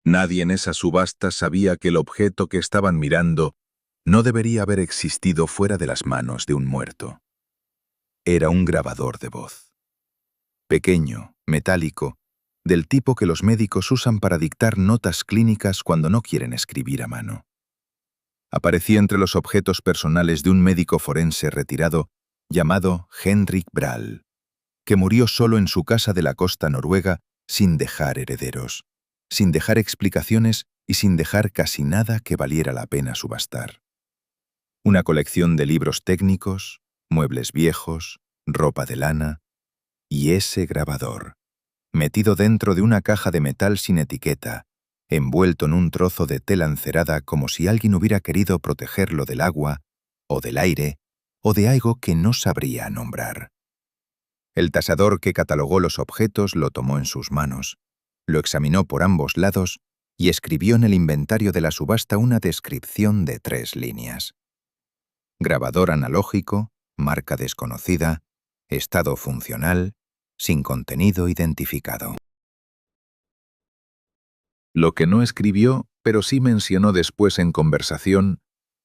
Nadie en esa subasta sabía que el objeto que estaban mirando no debería haber existido fuera de las manos de un muerto. Era un grabador de voz. Pequeño, metálico, del tipo que los médicos usan para dictar notas clínicas cuando no quieren escribir a mano. Aparecía entre los objetos personales de un médico forense retirado llamado Henrik Brahl, que murió solo en su casa de la costa noruega sin dejar herederos, sin dejar explicaciones y sin dejar casi nada que valiera la pena subastar. Una colección de libros técnicos, muebles viejos, ropa de lana y ese grabador, metido dentro de una caja de metal sin etiqueta, envuelto en un trozo de tela encerada como si alguien hubiera querido protegerlo del agua, o del aire, o de algo que no sabría nombrar. El tasador que catalogó los objetos lo tomó en sus manos, lo examinó por ambos lados y escribió en el inventario de la subasta una descripción de 3 líneas. Grabador analógico, marca desconocida, estado funcional, sin contenido identificado. Lo que no escribió, pero sí mencionó después en conversación,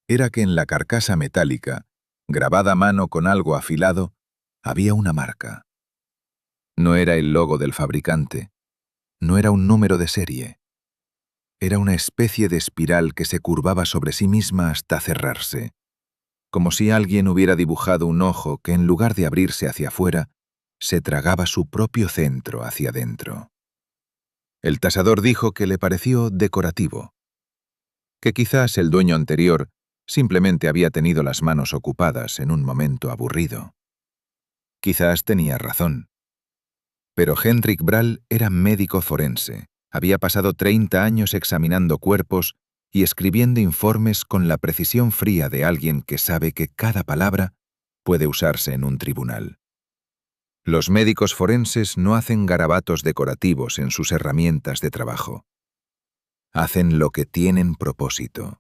era que en la carcasa metálica, grabada a mano con algo afilado, había una marca. No era el logo del fabricante, no era un número de serie. Era una especie de espiral que se curvaba sobre sí misma hasta cerrarse, como si alguien hubiera dibujado un ojo que en lugar de abrirse hacia afuera, se tragaba su propio centro hacia adentro. El tasador dijo que le pareció decorativo, que quizás el dueño anterior simplemente había tenido las manos ocupadas en un momento aburrido. Quizás tenía razón. Pero Henrik Brahl era médico forense, había pasado 30 años examinando cuerpos y escribiendo informes con la precisión fría de alguien que sabe que cada palabra puede usarse en un tribunal. Los médicos forenses no hacen garabatos decorativos en sus herramientas de trabajo. Hacen lo que tienen propósito.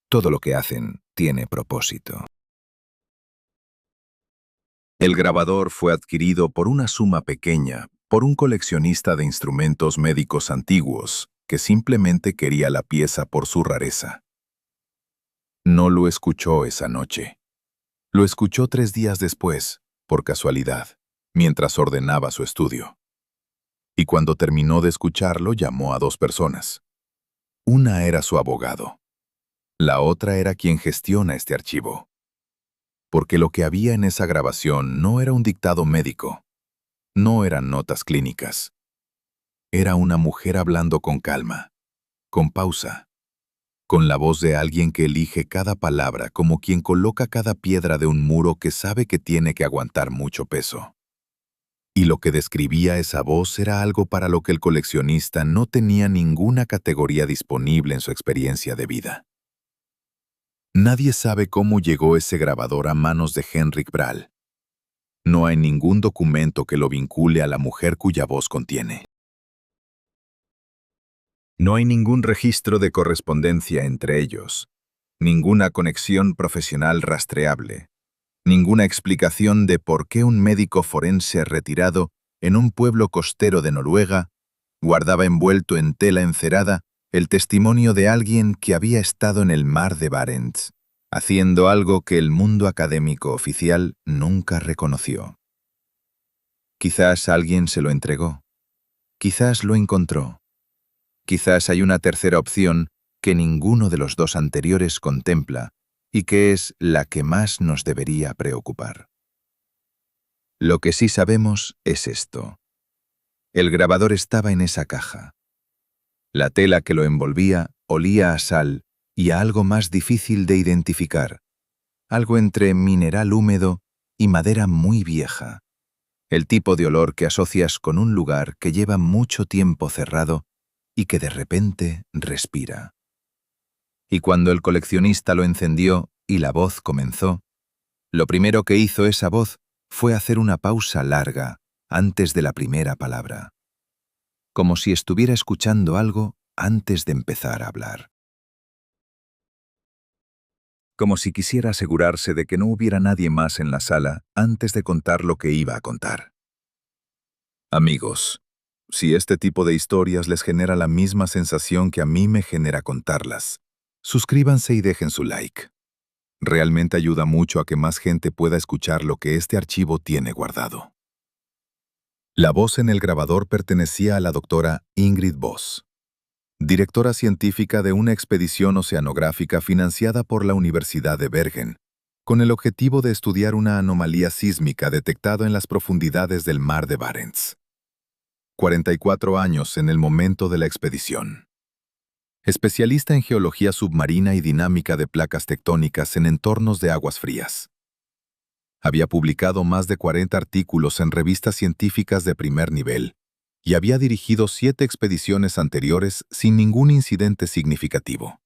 Todo lo que hacen tiene propósito. El grabador fue adquirido por una suma pequeña por un coleccionista de instrumentos médicos antiguos que simplemente quería la pieza por su rareza. No lo escuchó esa noche. Lo escuchó 3 días después, por casualidad, mientras ordenaba su estudio. Y cuando terminó de escucharlo, llamó a 2 personas. Una era su abogado. La otra era quien gestiona este archivo. Porque lo que había en esa grabación no era un dictado médico. No eran notas clínicas. Era una mujer hablando con calma, con pausa, con la voz de alguien que elige cada palabra como quien coloca cada piedra de un muro que sabe que tiene que aguantar mucho peso. Y lo que describía esa voz era algo para lo que el coleccionista no tenía ninguna categoría disponible en su experiencia de vida. Nadie sabe cómo llegó ese grabador a manos de Henrik Brahl. No hay ningún documento que lo vincule a la mujer cuya voz contiene. No hay ningún registro de correspondencia entre ellos, ninguna conexión profesional rastreable, ninguna explicación de por qué un médico forense retirado en un pueblo costero de Noruega guardaba envuelto en tela encerada el testimonio de alguien que había estado en el mar de Barents, haciendo algo que el mundo académico oficial nunca reconoció. Quizás alguien se lo entregó, quizás lo encontró. Quizás hay una tercera opción que ninguno de los 2 anteriores contempla y que es la que más nos debería preocupar. Lo que sí sabemos es esto. El grabador estaba en esa caja. La tela que lo envolvía olía a sal y a algo más difícil de identificar, algo entre mineral húmedo y madera muy vieja, el tipo de olor que asocias con un lugar que lleva mucho tiempo cerrado y que de repente respira. Y cuando el coleccionista lo encendió y la voz comenzó, lo primero que hizo esa voz fue hacer una pausa larga antes de la primera palabra, como si estuviera escuchando algo antes de empezar a hablar. Como si quisiera asegurarse de que no hubiera nadie más en la sala antes de contar lo que iba a contar. Amigos, Si este tipo de historias les genera la misma sensación que a mí me genera contarlas, suscríbanse y dejen su like. Realmente ayuda mucho a que más gente pueda escuchar lo que este archivo tiene guardado. La voz en el grabador pertenecía a la doctora Ingrid Voss, directora científica de una expedición oceanográfica financiada por la Universidad de Bergen, con el objetivo de estudiar una anomalía sísmica detectada en las profundidades del mar de Barents. 44 años en el momento de la expedición. Especialista en geología submarina y dinámica de placas tectónicas en entornos de aguas frías. Había publicado más de 40 artículos en revistas científicas de primer nivel y había dirigido 7 expediciones anteriores sin ningún incidente significativo.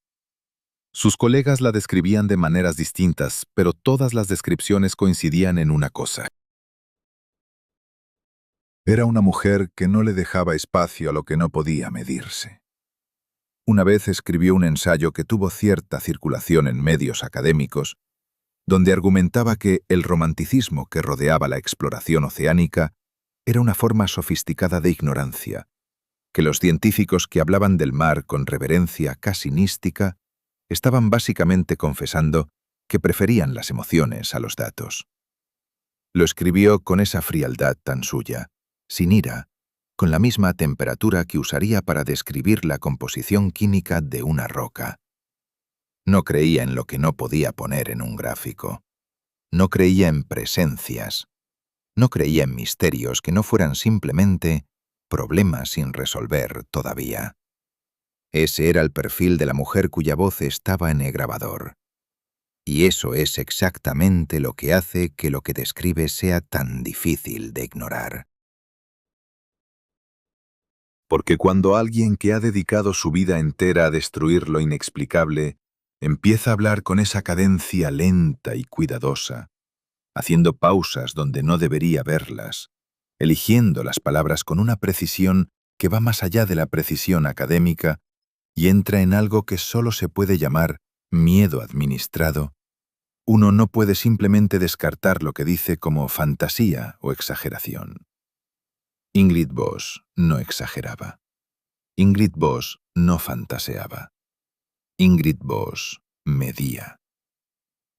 Sus colegas la describían de maneras distintas, pero todas las descripciones coincidían en una cosa. Era una mujer que no le dejaba espacio a lo que no podía medirse. Una vez escribió un ensayo que tuvo cierta circulación en medios académicos, donde argumentaba que el romanticismo que rodeaba la exploración oceánica era una forma sofisticada de ignorancia, que los científicos que hablaban del mar con reverencia casi mística estaban básicamente confesando que preferían las emociones a los datos. Lo escribió con esa frialdad tan suya, sin ira, con la misma temperatura que usaría para describir la composición química de una roca. No creía en lo que no podía poner en un gráfico. No creía en presencias. No creía en misterios que no fueran simplemente problemas sin resolver todavía. Ese era el perfil de la mujer cuya voz estaba en el grabador. Y eso es exactamente lo que hace que lo que describe sea tan difícil de ignorar. Porque cuando alguien que ha dedicado su vida entera a destruir lo inexplicable empieza a hablar con esa cadencia lenta y cuidadosa, haciendo pausas donde no debería verlas, eligiendo las palabras con una precisión que va más allá de la precisión académica y entra en algo que solo se puede llamar miedo administrado, uno no puede simplemente descartar lo que dice como fantasía o exageración. Ingrid Voss no exageraba. Ingrid Voss no fantaseaba. Ingrid Voss medía.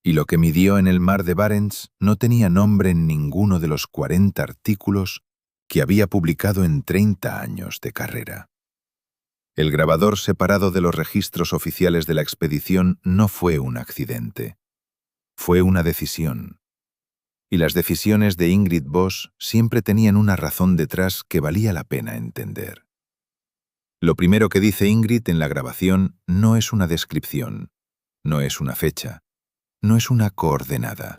Y lo que midió en el mar de Barents no tenía nombre en ninguno de los 40 artículos que había publicado en 30 años de carrera. El grabador separado de los registros oficiales de la expedición no fue un accidente. Fue una decisión. Y las decisiones de Ingrid Voss siempre tenían una razón detrás que valía la pena entender. Lo primero que dice Ingrid en la grabación no es una descripción, no es una fecha, no es una coordenada.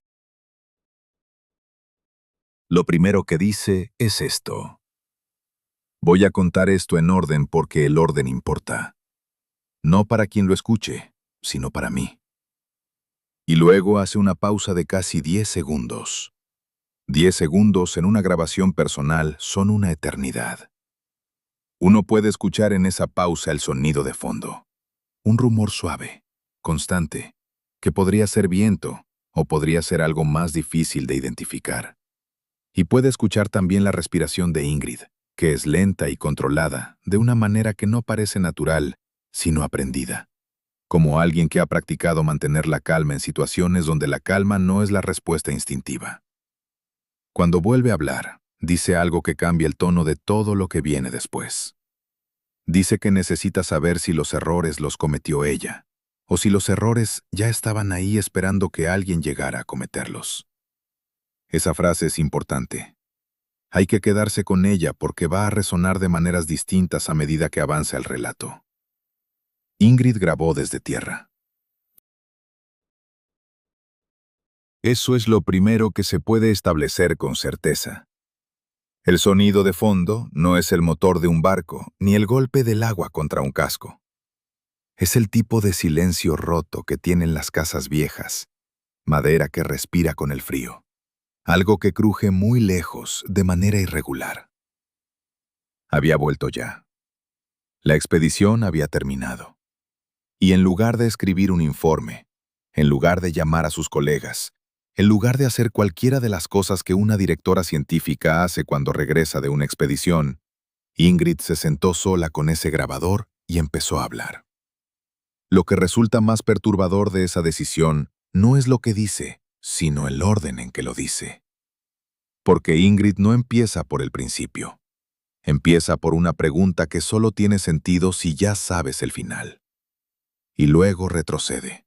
Lo primero que dice es esto. Voy a contar esto en orden porque el orden importa. No para quien lo escuche, sino para mí. Y luego hace una pausa de casi 10 segundos. 10 segundos en una grabación personal son una eternidad. Uno puede escuchar en esa pausa el sonido de fondo. Un rumor suave, constante, que podría ser viento o podría ser algo más difícil de identificar. Y puede escuchar también la respiración de Ingrid, que es lenta y controlada, de una manera que no parece natural, sino aprendida. Como alguien que ha practicado mantener la calma en situaciones donde la calma no es la respuesta instintiva. Cuando vuelve a hablar, dice algo que cambia el tono de todo lo que viene después. Dice que necesita saber si los errores los cometió ella, o si los errores ya estaban ahí esperando que alguien llegara a cometerlos. Esa frase es importante. Hay que quedarse con ella porque va a resonar de maneras distintas a medida que avanza el relato. Ingrid grabó desde tierra. Eso es lo primero que se puede establecer con certeza. El sonido de fondo no es el motor de un barco ni el golpe del agua contra un casco. Es el tipo de silencio roto que tienen las casas viejas, madera que respira con el frío, algo que cruje muy lejos de manera irregular. Había vuelto ya. La expedición había terminado. Y en lugar de escribir un informe, en lugar de llamar a sus colegas, en lugar de hacer cualquiera de las cosas que una directora científica hace cuando regresa de una expedición, Ingrid se sentó sola con ese grabador y empezó a hablar. Lo que resulta más perturbador de esa decisión no es lo que dice, sino el orden en que lo dice. Porque Ingrid no empieza por el principio. Empieza por una pregunta que solo tiene sentido si ya sabes el final. Y luego retrocede,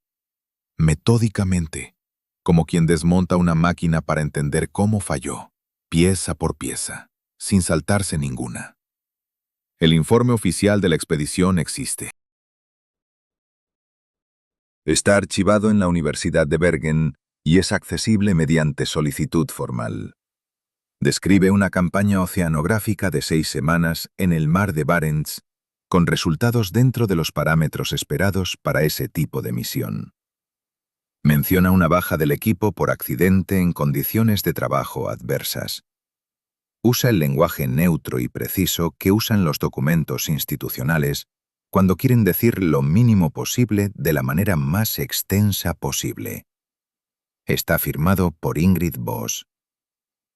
metódicamente, como quien desmonta una máquina para entender cómo falló, pieza por pieza, sin saltarse ninguna. El informe oficial de la expedición existe. Está archivado en la Universidad de Bergen y es accesible mediante solicitud formal. Describe una campaña oceanográfica de 6 semanas en el mar de Barents, con resultados dentro de los parámetros esperados para ese tipo de misión. Menciona una baja del equipo por accidente en condiciones de trabajo adversas. Usa el lenguaje neutro y preciso que usan los documentos institucionales cuando quieren decir lo mínimo posible de la manera más extensa posible. Está firmado por Ingrid Voss.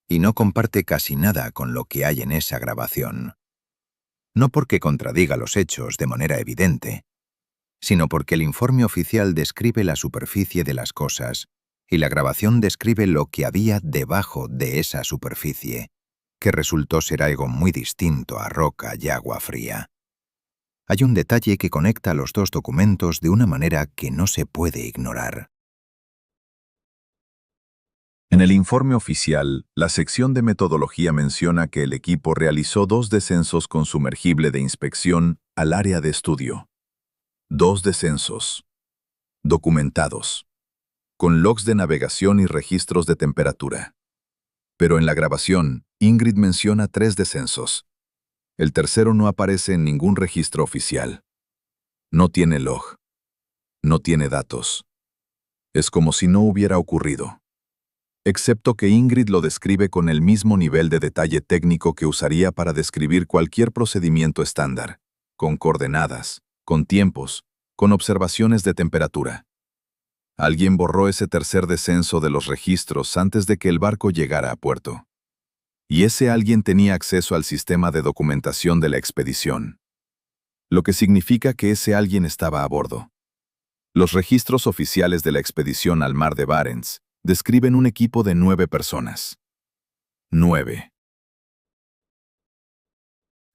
Y no comparte casi nada con lo que hay en esa grabación. No porque contradiga los hechos de manera evidente, sino porque el informe oficial describe la superficie de las cosas y la grabación describe lo que había debajo de esa superficie, que resultó ser algo muy distinto a roca y agua fría. Hay un detalle que conecta los dos documentos de una manera que no se puede ignorar. En el informe oficial, la sección de metodología menciona que el equipo realizó 2 descensos con sumergible de inspección al área de estudio. 2 descensos. Documentados. Con logs de navegación y registros de temperatura. Pero en la grabación, Ingrid menciona 3 descensos. El tercero no aparece en ningún registro oficial. No tiene log. No tiene datos. Es como si no hubiera ocurrido. Excepto que Ingrid lo describe con el mismo nivel de detalle técnico que usaría para describir cualquier procedimiento estándar, con coordenadas, con tiempos, con observaciones de temperatura. Alguien borró ese tercer descenso de los registros antes de que el barco llegara a puerto. Y ese alguien tenía acceso al sistema de documentación de la expedición, lo que significa que ese alguien estaba a bordo. Los registros oficiales de la expedición al mar de Barents describen un equipo de 9 personas. 9.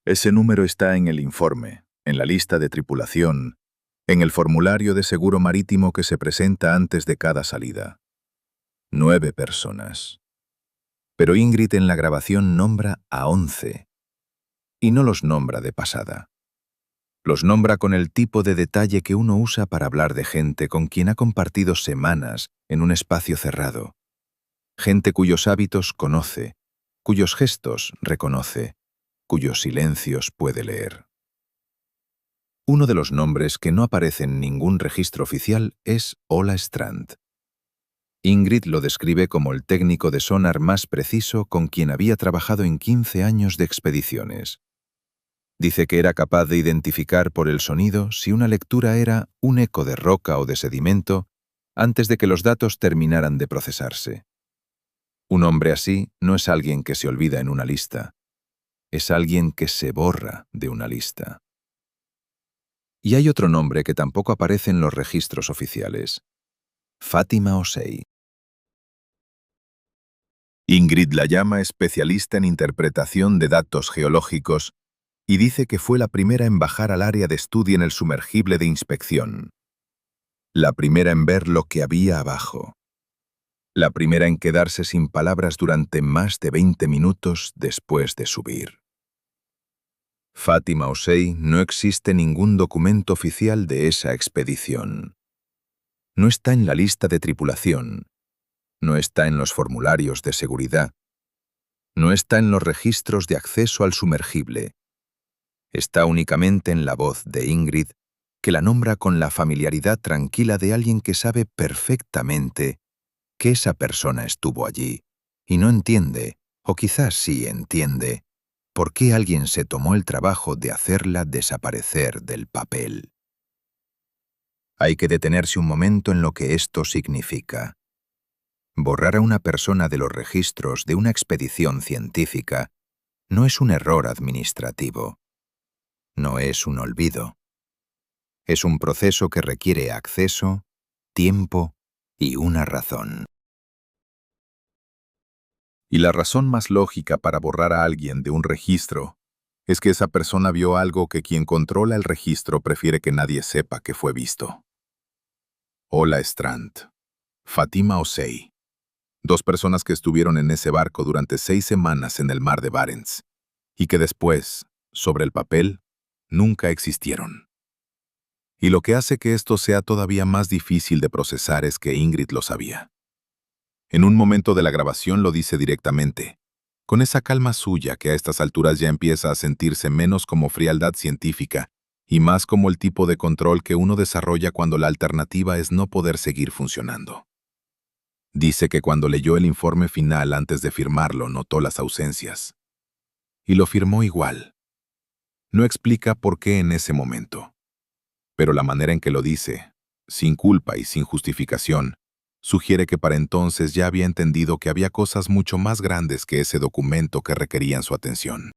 Ese número está en el informe, en la lista de tripulación, en el formulario de seguro marítimo que se presenta antes de cada salida. 9 personas. Pero Ingrid en la grabación nombra a 11, y no los nombra de pasada. Los nombra con el tipo de detalle que uno usa para hablar de gente con quien ha compartido semanas en un espacio cerrado. Gente cuyos hábitos conoce, cuyos gestos reconoce, cuyos silencios puede leer. Uno de los nombres que no aparece en ningún registro oficial es Ola Strand. Ingrid lo describe como el técnico de sonar más preciso con quien había trabajado en 15 años de expediciones. Dice que era capaz de identificar por el sonido si una lectura era un eco de roca o de sedimento antes de que los datos terminaran de procesarse. Un hombre así no es alguien que se olvida en una lista, es alguien que se borra de una lista. Y hay otro nombre que tampoco aparece en los registros oficiales: Fátima Osei. Ingrid la llama especialista en interpretación de datos geológicos y dice que fue la primera en bajar al área de estudio en el sumergible de inspección. La primera en ver lo que había abajo. La primera en quedarse sin palabras durante más de 20 minutos después de subir. Fátima Osei, no existe ningún documento oficial de esa expedición. No está en la lista de tripulación. No está en los formularios de seguridad. No está en los registros de acceso al sumergible. Está únicamente en la voz de Ingrid, que la nombra con la familiaridad tranquila de alguien que sabe perfectamente que esa persona estuvo allí y no entiende, o quizás sí entiende, por qué alguien se tomó el trabajo de hacerla desaparecer del papel. Hay que detenerse un momento en lo que esto significa. Borrar a una persona de los registros de una expedición científica No es un error administrativo. No es un olvido. Es un proceso que requiere acceso, tiempo y una razón. Y la razón más lógica para borrar a alguien de un registro es que esa persona vio algo que quien controla el registro prefiere que nadie sepa que fue visto. Ola Strand, Fatima Osei, dos personas que estuvieron en ese barco durante 6 semanas en el mar de Barents y que después, sobre el papel, nunca existieron. Y lo que hace que esto sea todavía más difícil de procesar es que Ingrid lo sabía. En un momento de la grabación lo dice directamente, con esa calma suya que a estas alturas ya empieza a sentirse menos como frialdad científica y más como el tipo de control que uno desarrolla cuando la alternativa es no poder seguir funcionando. Dice que cuando leyó el informe final antes de firmarlo notó las ausencias. Y lo firmó igual. No explica por qué en ese momento. Pero la manera en que lo dice, sin culpa y sin justificación, sugiere que para entonces ya había entendido que había cosas mucho más grandes que ese documento que requerían su atención.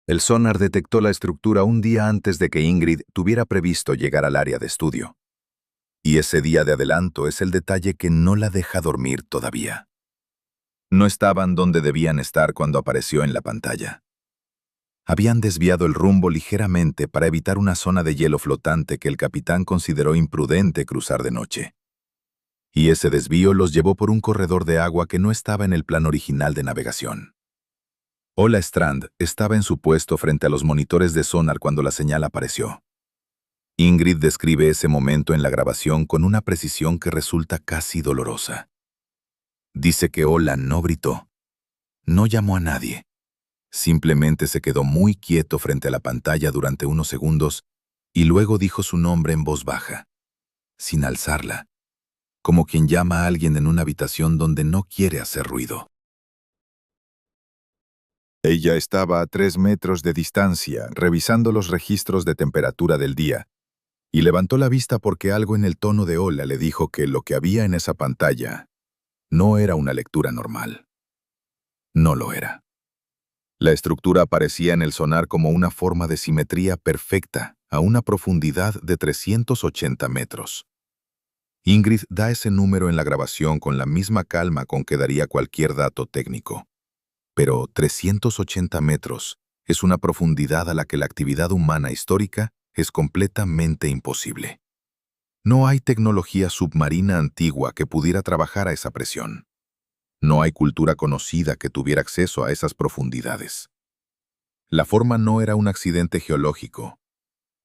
El sonar detectó la estructura un día antes de que Ingrid tuviera previsto llegar al área de estudio. Y ese día de adelanto es el detalle que no la deja dormir todavía. No estaban donde debían estar cuando apareció en la pantalla. Habían desviado el rumbo ligeramente para evitar una zona de hielo flotante que el capitán consideró imprudente cruzar de noche. Y ese desvío los llevó por un corredor de agua que no estaba en el plan original de navegación. Ola Strand estaba en su puesto frente a los monitores de sonar cuando la señal apareció. Ingrid describe ese momento en la grabación con una precisión que resulta casi dolorosa. Dice que Ola no gritó, no llamó a nadie. Simplemente se quedó muy quieto frente a la pantalla durante unos segundos y luego dijo su nombre en voz baja, sin alzarla, como quien llama a alguien en una habitación donde no quiere hacer ruido. Ella estaba a 3 metros de distancia, revisando los registros de temperatura del día, y levantó la vista porque algo en el tono de Ola le dijo que lo que había en esa pantalla no era una lectura normal. No lo era. La estructura aparecía en el sonar como una forma de simetría perfecta a una profundidad de 380 metros. Ingrid da ese número en la grabación con la misma calma con que daría cualquier dato técnico. Pero 380 metros es una profundidad a la que la actividad humana histórica es completamente imposible. No hay tecnología submarina antigua que pudiera trabajar a esa presión. No hay cultura conocida que tuviera acceso a esas profundidades. La forma no era un accidente geológico.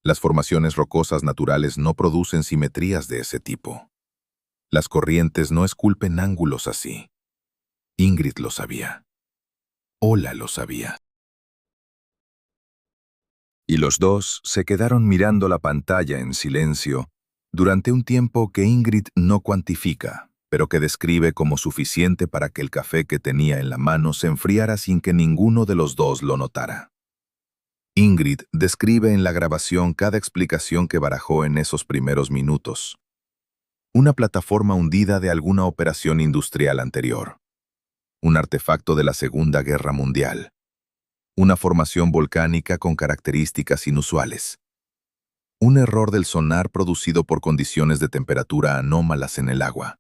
Las formaciones rocosas naturales no producen simetrías de ese tipo. Las corrientes no esculpen ángulos así. Ingrid lo sabía. Ola lo sabía. Y los dos se quedaron mirando la pantalla en silencio durante un tiempo que Ingrid no cuantifica, pero que describe como suficiente para que el café que tenía en la mano se enfriara sin que ninguno de los dos lo notara. Ingrid describe en la grabación cada explicación que barajó en esos primeros minutos. Una plataforma hundida de alguna operación industrial anterior. Un artefacto de la Segunda Guerra Mundial. Una formación volcánica con características inusuales. Un error del sonar producido por condiciones de temperatura anómalas en el agua.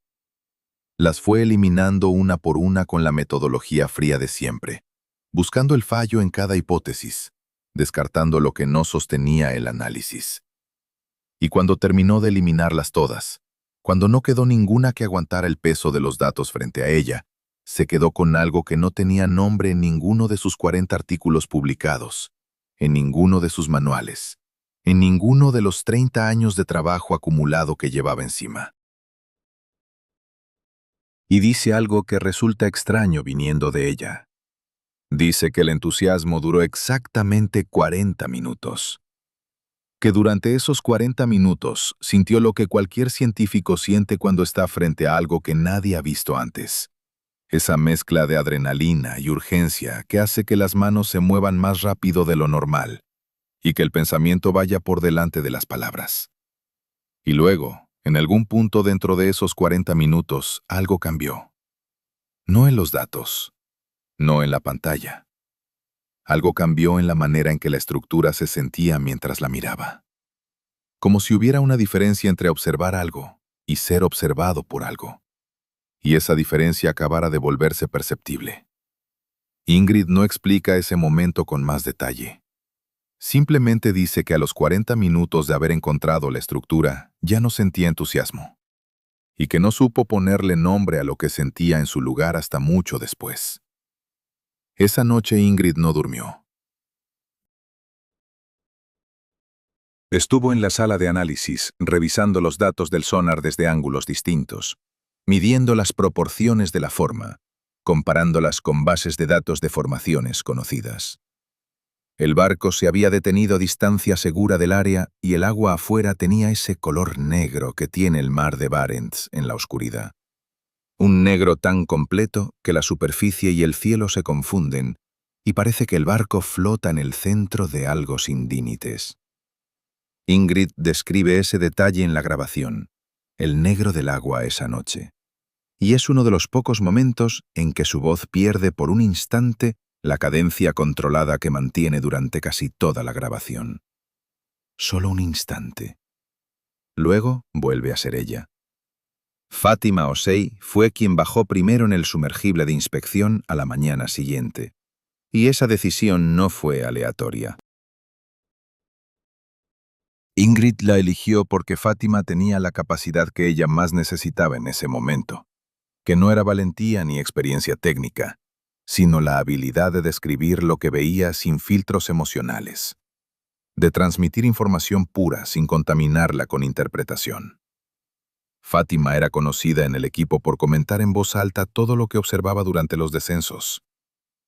Las fue eliminando una por una con la metodología fría de siempre, buscando el fallo en cada hipótesis, descartando lo que no sostenía el análisis. Y cuando terminó de eliminarlas todas, cuando no quedó ninguna que aguantara el peso de los datos frente a ella, se quedó con algo que no tenía nombre en ninguno de sus 40 artículos publicados, en ninguno de sus manuales, en ninguno de los 30 años de trabajo acumulado que llevaba encima. Y dice algo que resulta extraño viniendo de ella. Dice que el entusiasmo duró exactamente 40 minutos. Que durante esos 40 minutos sintió lo que cualquier científico siente cuando está frente a algo que nadie ha visto antes. Esa mezcla de adrenalina y urgencia que hace que las manos se muevan más rápido de lo normal y que el pensamiento vaya por delante de las palabras. Y luego, en algún punto dentro de esos 40 minutos, algo cambió. No en los datos, no en la pantalla. Algo cambió en la manera en que la estructura se sentía mientras la miraba. Como si hubiera una diferencia entre observar algo y ser observado por algo. Y esa diferencia acabara de volverse perceptible. Ingrid no explica ese momento con más detalle. Simplemente dice que a los 40 minutos de haber encontrado la estructura, ya no sentía entusiasmo. Y que no supo ponerle nombre a lo que sentía en su lugar hasta mucho después. Esa noche Ingrid no durmió. Estuvo en la sala de análisis, revisando los datos del sonar desde ángulos distintos, midiendo las proporciones de la forma, comparándolas con bases de datos de formaciones conocidas. El barco se había detenido a distancia segura del área y el agua afuera tenía ese color negro que tiene el mar de Barents en la oscuridad. Un negro tan completo que la superficie y el cielo se confunden y parece que el barco flota en el centro de algo sin límites. Ingrid describe ese detalle en la grabación, el negro del agua esa noche. Y es uno de los pocos momentos en que su voz pierde por un instante la cadencia controlada que mantiene durante casi toda la grabación. Solo un instante. Luego vuelve a ser ella. Fátima Osei fue quien bajó primero en el sumergible de inspección a la mañana siguiente. Y esa decisión no fue aleatoria. Ingrid la eligió porque Fátima tenía la capacidad que ella más necesitaba en ese momento, que no era valentía ni experiencia técnica, sino la habilidad de describir lo que veía sin filtros emocionales, de transmitir información pura sin contaminarla con interpretación. Fátima era conocida en el equipo por comentar en voz alta todo lo que observaba durante los descensos,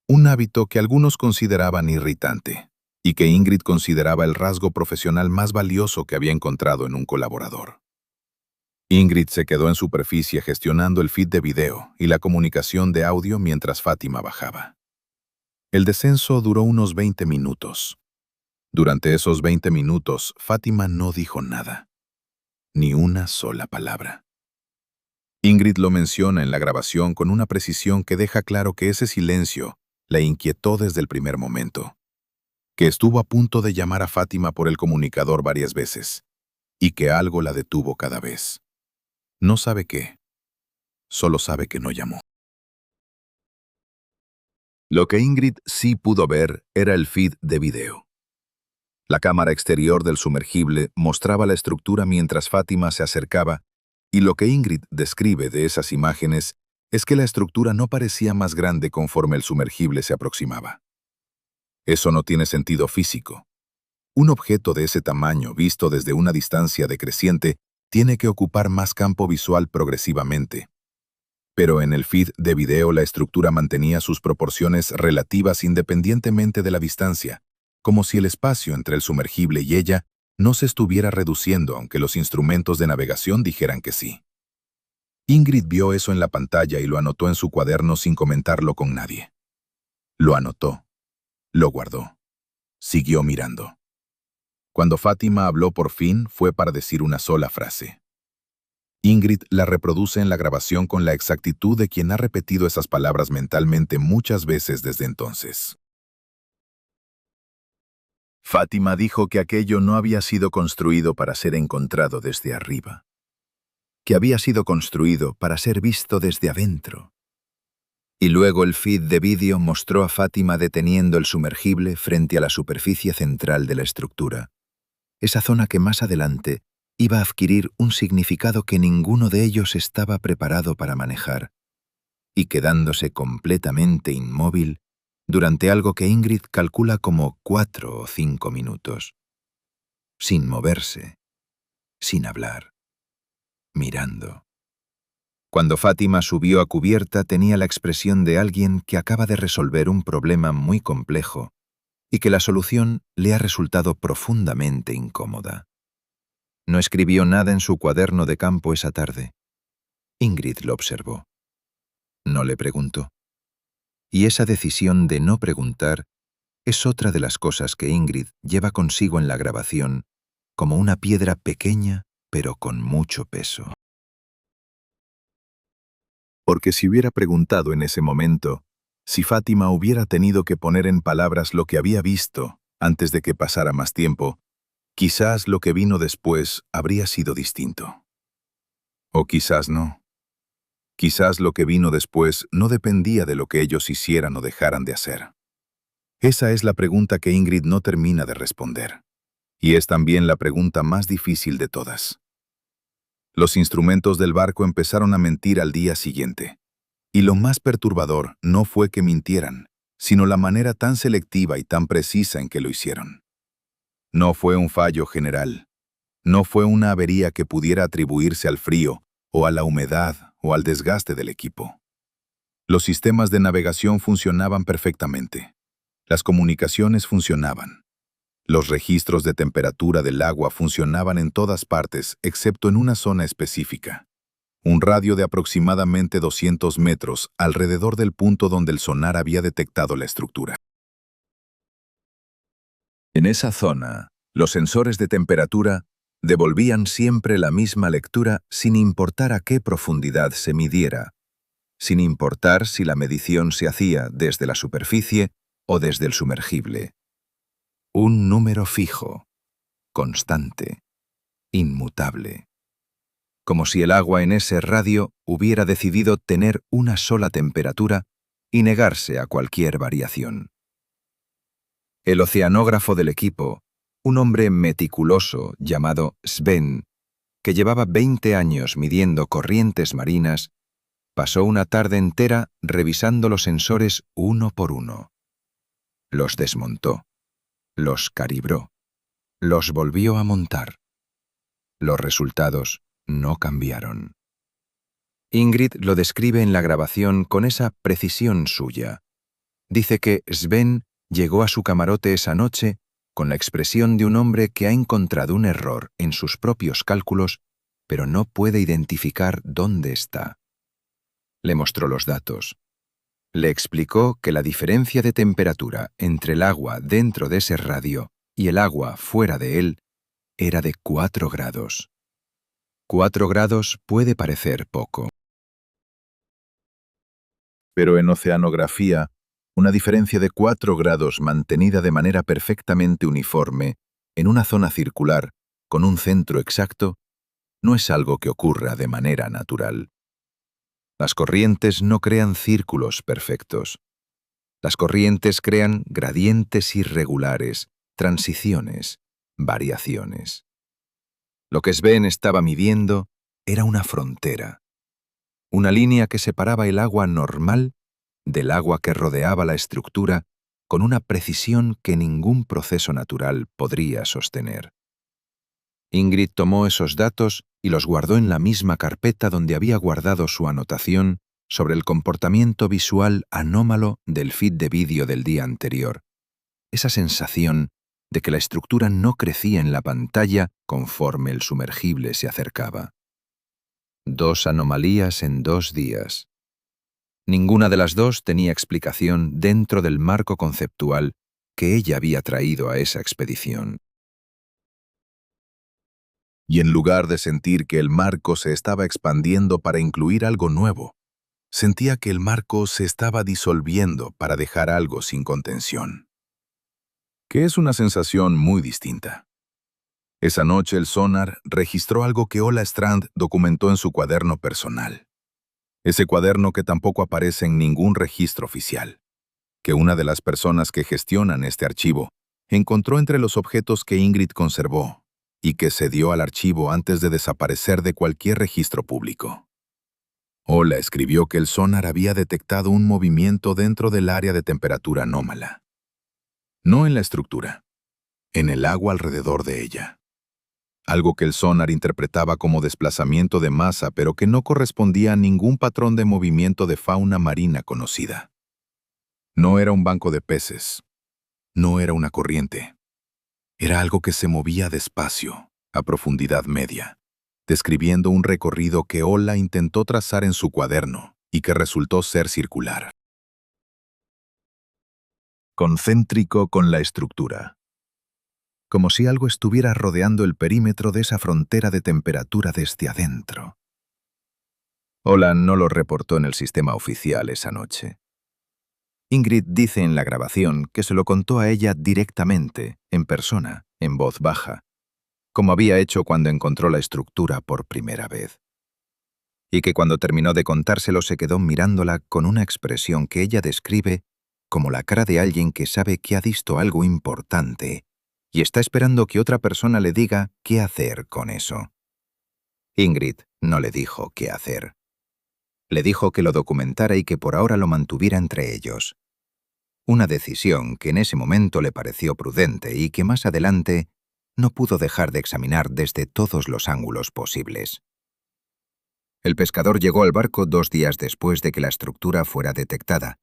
un hábito que algunos consideraban irritante y que Ingrid consideraba el rasgo profesional más valioso que había encontrado en un colaborador. Ingrid se quedó en superficie gestionando el feed de video y la comunicación de audio mientras Fátima bajaba. El descenso duró unos 20 minutos. Durante esos 20 minutos, Fátima no dijo nada, ni una sola palabra. Ingrid lo menciona en la grabación con una precisión que deja claro que ese silencio la inquietó desde el primer momento, que estuvo a punto de llamar a Fátima por el comunicador varias veces, y que algo la detuvo cada vez. No sabe qué, solo sabe que no llamó. Lo que Ingrid sí pudo ver era el feed de video. La cámara exterior del sumergible mostraba la estructura mientras Fátima se acercaba, y lo que Ingrid describe de esas imágenes es que la estructura no parecía más grande conforme el sumergible se aproximaba. Eso no tiene sentido físico. Un objeto de ese tamaño, visto desde una distancia decreciente, tiene que ocupar más campo visual progresivamente. Pero en el feed de video la estructura mantenía sus proporciones relativas independientemente de la distancia, como si el espacio entre el sumergible y ella no se estuviera reduciendo aunque los instrumentos de navegación dijeran que sí. Ingrid vio eso en la pantalla y lo anotó en su cuaderno sin comentarlo con nadie. Lo anotó. Lo guardó. Siguió mirando. Cuando Fátima habló por fin, fue para decir una sola frase. Ingrid la reproduce en la grabación con la exactitud de quien ha repetido esas palabras mentalmente muchas veces desde entonces. Fátima dijo que aquello no había sido construido para ser encontrado desde arriba, que había sido construido para ser visto desde adentro. Y luego el feed de vídeo mostró a Fátima deteniendo el sumergible frente a la superficie central de la estructura, esa zona que más adelante iba a adquirir un significado que ninguno de ellos estaba preparado para manejar, y quedándose completamente inmóvil durante algo que Ingrid calcula como 4 o 5 minutos, sin moverse, sin hablar, mirando. Cuando Fátima subió a cubierta tenía la expresión de alguien que acaba de resolver un problema muy complejo y que la solución le ha resultado profundamente incómoda. No escribió nada en su cuaderno de campo esa tarde. Ingrid lo observó. No le preguntó. Y esa decisión de no preguntar es otra de las cosas que Ingrid lleva consigo en la grabación como una piedra pequeña pero con mucho peso. Porque si hubiera preguntado en ese momento, Si Fátima hubiera tenido que poner en palabras lo que había visto antes de que pasara más tiempo, quizás lo que vino después habría sido distinto. O quizás no. Quizás lo que vino después no dependía de lo que ellos hicieran o dejaran de hacer. Esa es la pregunta que Ingrid no termina de responder. Y es también la pregunta más difícil de todas. Los instrumentos del barco empezaron a mentir al día siguiente. Y lo más perturbador no fue que mintieran, sino la manera tan selectiva y tan precisa en que lo hicieron. No fue un fallo general. No fue una avería que pudiera atribuirse al frío, o a la humedad, o al desgaste del equipo. Los sistemas de navegación funcionaban perfectamente. Las comunicaciones funcionaban. Los registros de temperatura del agua funcionaban en todas partes, excepto en una zona específica. Un radio de aproximadamente 200 metros alrededor del punto donde el sonar había detectado la estructura. En esa zona, los sensores de temperatura devolvían siempre la misma lectura sin importar a qué profundidad se midiera, sin importar si la medición se hacía desde la superficie o desde el sumergible. Un número fijo, constante, inmutable. Como si el agua en ese radio hubiera decidido tener una sola temperatura y negarse a cualquier variación. El oceanógrafo del equipo, un hombre meticuloso llamado Sven, que llevaba 20 años midiendo corrientes marinas, pasó una tarde entera revisando los sensores uno por uno. Los desmontó, los calibró, los volvió a montar. Los resultados no cambiaron. Ingrid lo describe en la grabación con esa precisión suya. Dice que Sven llegó a su camarote esa noche con la expresión de un hombre que ha encontrado un error en sus propios cálculos, pero no puede identificar dónde está. Le mostró los datos. Le explicó que la diferencia de temperatura entre el agua dentro de ese radio y el agua fuera de él era de 4 grados. 4 grados puede parecer poco. Pero en oceanografía, una diferencia de 4 grados mantenida de manera perfectamente uniforme en una zona circular con un centro exacto no es algo que ocurra de manera natural. Las corrientes no crean círculos perfectos. Las corrientes crean gradientes irregulares, transiciones, variaciones. Lo que Sven estaba midiendo era una frontera, una línea que separaba el agua normal del agua que rodeaba la estructura con una precisión que ningún proceso natural podría sostener. Ingrid tomó esos datos y los guardó en la misma carpeta donde había guardado su anotación sobre el comportamiento visual anómalo del feed de vídeo del día anterior. Esa sensación de que la estructura no crecía en la pantalla conforme el sumergible se acercaba. 2 anomalías en 2 días. Ninguna de las dos tenía explicación dentro del marco conceptual que ella había traído a esa expedición. Y en lugar de sentir que el marco se estaba expandiendo para incluir algo nuevo, sentía que el marco se estaba disolviendo para dejar algo sin contención. Que es una sensación muy distinta. Esa noche el sonar registró algo que Ola Strand documentó en su cuaderno personal. Ese cuaderno que tampoco aparece en ningún registro oficial. Que una de las personas que gestionan este archivo encontró entre los objetos que Ingrid conservó y que cedió al archivo antes de desaparecer de cualquier registro público. Ola escribió que el sonar había detectado un movimiento dentro del área de temperatura anómala. No en la estructura, en el agua alrededor de ella. Algo que el sonar interpretaba como desplazamiento de masa, pero que no correspondía a ningún patrón de movimiento de fauna marina conocida. No era un banco de peces. No era una corriente. Era algo que se movía despacio, a profundidad media, describiendo un recorrido que Ola intentó trazar en su cuaderno y que resultó ser circular. Concéntrico con la estructura. Como si algo estuviera rodeando el perímetro de esa frontera de temperatura desde adentro. Ola no lo reportó en el sistema oficial esa noche. Ingrid dice en la grabación que se lo contó a ella directamente, en persona, en voz baja, como había hecho cuando encontró la estructura por primera vez. Y que cuando terminó de contárselo se quedó mirándola con una expresión que ella describe como la cara de alguien que sabe que ha visto algo importante y está esperando que otra persona le diga qué hacer con eso. Ingrid no le dijo qué hacer. Le dijo que lo documentara y que por ahora lo mantuviera entre ellos. Una decisión que en ese momento le pareció prudente y que más adelante no pudo dejar de examinar desde todos los ángulos posibles. El pescador llegó al barco 2 días después de que la estructura fuera detectada,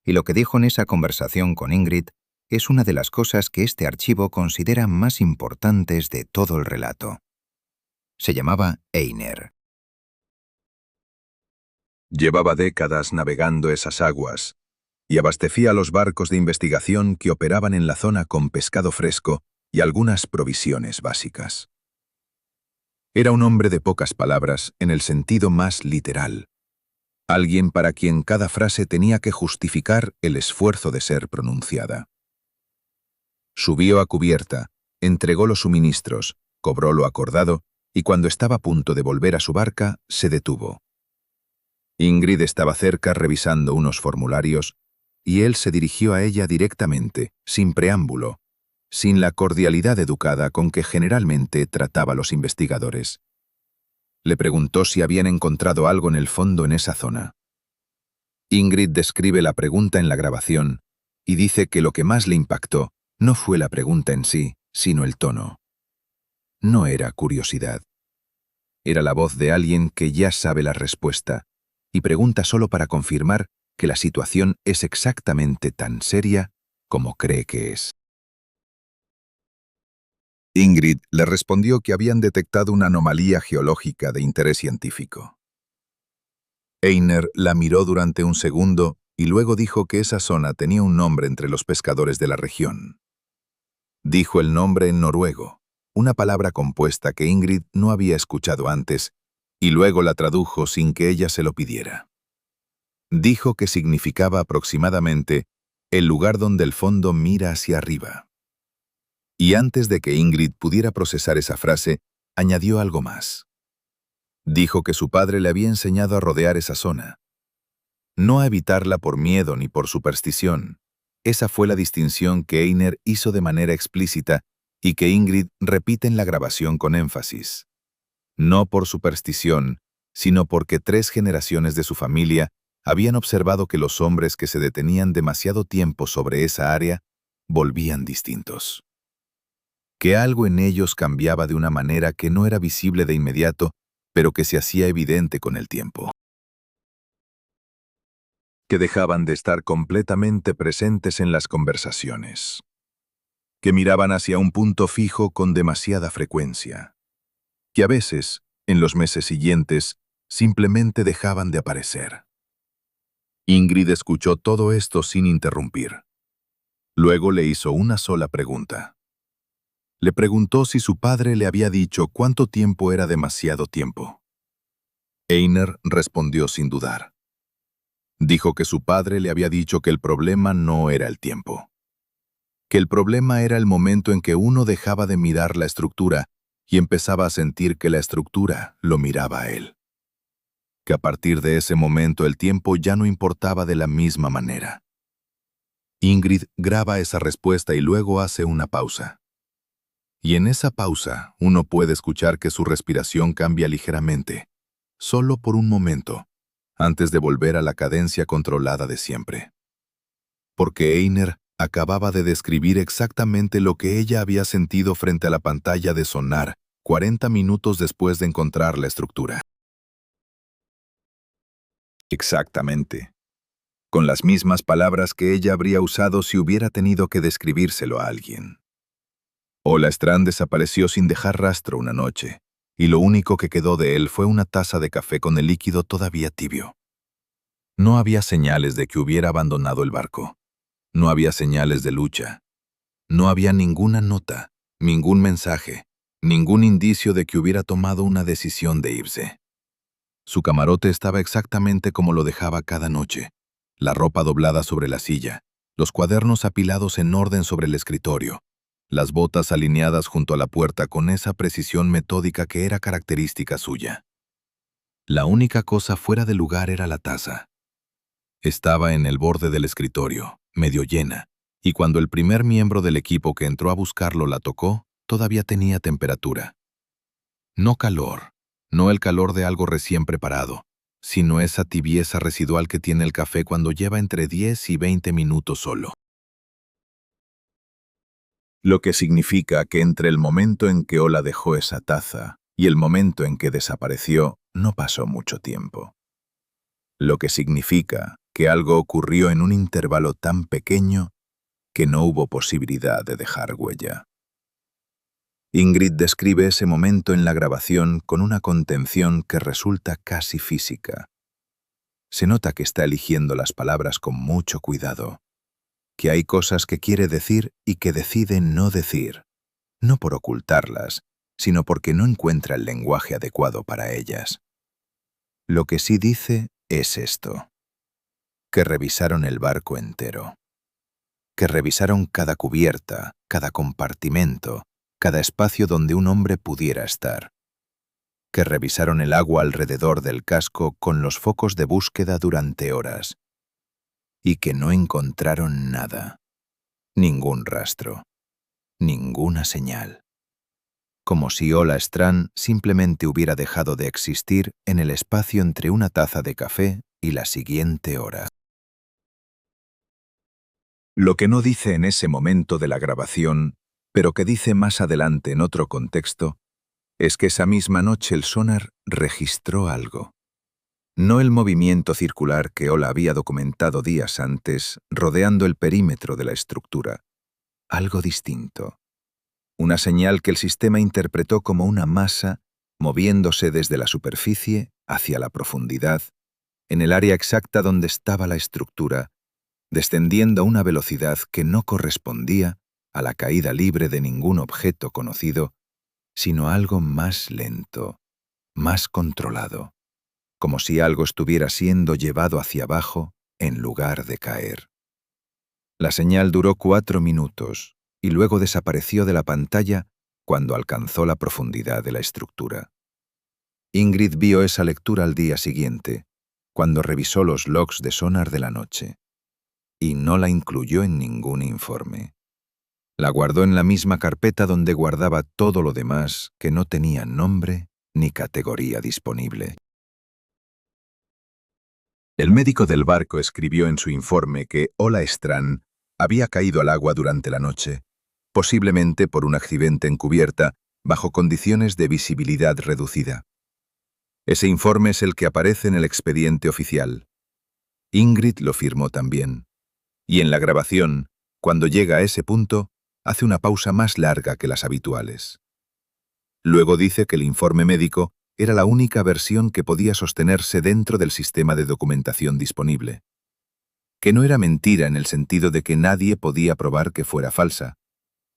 y lo que dijo en esa conversación con Ingrid es una de las cosas que este archivo considera más importantes de todo el relato. Se llamaba Einar. Llevaba décadas navegando esas aguas y abastecía a los barcos de investigación que operaban en la zona con pescado fresco y algunas provisiones básicas. Era un hombre de pocas palabras en el sentido más literal. Alguien para quien cada frase tenía que justificar el esfuerzo de ser pronunciada. Subió a cubierta, entregó los suministros, cobró lo acordado y cuando estaba a punto de volver a su barca, se detuvo. Ingrid estaba cerca revisando unos formularios y él se dirigió a ella directamente, sin preámbulo, sin la cordialidad educada con que generalmente trataba a los investigadores. Le preguntó si habían encontrado algo en el fondo en esa zona. Ingrid describe la pregunta en la grabación y dice que lo que más le impactó no fue la pregunta en sí, sino el tono. No era curiosidad. Era la voz de alguien que ya sabe la respuesta y pregunta solo para confirmar que la situación es exactamente tan seria como cree que es. Ingrid le respondió que habían detectado una anomalía geológica de interés científico. Einar la miró durante un segundo y luego dijo que esa zona tenía un nombre entre los pescadores de la región. Dijo el nombre en noruego, una palabra compuesta que Ingrid no había escuchado antes, y luego la tradujo sin que ella se lo pidiera. Dijo que significaba aproximadamente el lugar donde el fondo mira hacia arriba. Y antes de que Ingrid pudiera procesar esa frase, añadió algo más. Dijo que su padre le había enseñado a rodear esa zona. No a evitarla por miedo ni por superstición. Esa fue la distinción que Einar hizo de manera explícita y que Ingrid repite en la grabación con énfasis. No por superstición, sino porque 3 generaciones de su familia habían observado que los hombres que se detenían demasiado tiempo sobre esa área volvían distintos. Que algo en ellos cambiaba de una manera que no era visible de inmediato, pero que se hacía evidente con el tiempo. Que dejaban de estar completamente presentes en las conversaciones. Que miraban hacia un punto fijo con demasiada frecuencia. Que a veces, en los meses siguientes, simplemente dejaban de aparecer. Ingrid escuchó todo esto sin interrumpir. Luego le hizo una sola pregunta. Le preguntó si su padre le había dicho cuánto tiempo era demasiado tiempo. Einar respondió sin dudar. Dijo que su padre le había dicho que el problema no era el tiempo. Que el problema era el momento en que uno dejaba de mirar la estructura y empezaba a sentir que la estructura lo miraba a él. Que a partir de ese momento el tiempo ya no importaba de la misma manera. Ingrid graba esa respuesta y luego hace una pausa. Y en esa pausa uno puede escuchar que su respiración cambia ligeramente, solo por un momento, antes de volver a la cadencia controlada de siempre. Porque Einar acababa de describir exactamente lo que ella había sentido frente a la pantalla de sonar 40 minutos después de encontrar la estructura. Exactamente. Con las mismas palabras que ella habría usado si hubiera tenido que describírselo a alguien. Ola Strand desapareció sin dejar rastro una noche, y lo único que quedó de él fue una taza de café con el líquido todavía tibio. No había señales de que hubiera abandonado el barco. No había señales de lucha. No había ninguna nota, ningún mensaje, ningún indicio de que hubiera tomado una decisión de irse. Su camarote estaba exactamente como lo dejaba cada noche, la ropa doblada sobre la silla, los cuadernos apilados en orden sobre el escritorio, las botas alineadas junto a la puerta con esa precisión metódica que era característica suya. La única cosa fuera de lugar era la taza. Estaba en el borde del escritorio, medio llena, y cuando el primer miembro del equipo que entró a buscarlo la tocó, todavía tenía temperatura. No calor, no el calor de algo recién preparado, sino esa tibieza residual que tiene el café cuando lleva entre 10 y 20 minutos solo. Lo que significa que entre el momento en que Ola dejó esa taza y el momento en que desapareció, no pasó mucho tiempo. Lo que significa que algo ocurrió en un intervalo tan pequeño que no hubo posibilidad de dejar huella. Ingrid describe ese momento en la grabación con una contención que resulta casi física. Se nota que está eligiendo las palabras con mucho cuidado, que hay cosas que quiere decir y que decide no decir, no por ocultarlas, sino porque no encuentra el lenguaje adecuado para ellas. Lo que sí dice es esto: que revisaron el barco entero, que revisaron cada cubierta, cada compartimento, cada espacio donde un hombre pudiera estar, que revisaron el agua alrededor del casco con los focos de búsqueda durante horas, y que no encontraron nada, ningún rastro, ninguna señal. Como si Ola Strand simplemente hubiera dejado de existir en el espacio entre una taza de café y la siguiente hora. Lo que no dice en ese momento de la grabación, pero que dice más adelante en otro contexto, es que esa misma noche el sonar registró algo. No el movimiento circular que Ola había documentado días antes, rodeando el perímetro de la estructura. Algo distinto. Una señal que el sistema interpretó como una masa moviéndose desde la superficie hacia la profundidad, en el área exacta donde estaba la estructura, descendiendo a una velocidad que no correspondía a la caída libre de ningún objeto conocido, sino algo más lento, más controlado, como si algo estuviera siendo llevado hacia abajo en lugar de caer. La señal duró 4 minutos y luego desapareció de la pantalla cuando alcanzó la profundidad de la estructura. Ingrid vio esa lectura al día siguiente, cuando revisó los logs de sonar de la noche, y no la incluyó en ningún informe. La guardó en la misma carpeta donde guardaba todo lo demás que no tenía nombre ni categoría disponible. El médico del barco escribió en su informe que Ola Strand había caído al agua durante la noche, posiblemente por un accidente en cubierta, bajo condiciones de visibilidad reducida. Ese informe es el que aparece en el expediente oficial. Ingrid lo firmó también. Y en la grabación, cuando llega a ese punto, hace una pausa más larga que las habituales. Luego dice que el informe médico era la única versión que podía sostenerse dentro del sistema de documentación disponible. Que no era mentira en el sentido de que nadie podía probar que fuera falsa,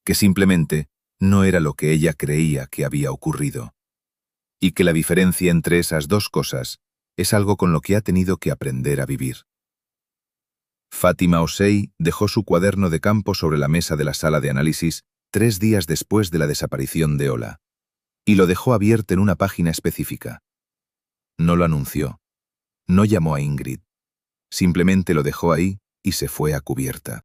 que simplemente no era lo que ella creía que había ocurrido, y que la diferencia entre esas dos cosas es algo con lo que ha tenido que aprender a vivir. Fátima Osei dejó su cuaderno de campo sobre la mesa de la sala de análisis 3 días después de la desaparición de Ola, y lo dejó abierto en una página específica. No lo anunció, no llamó a Ingrid, simplemente lo dejó ahí y se fue a cubierta.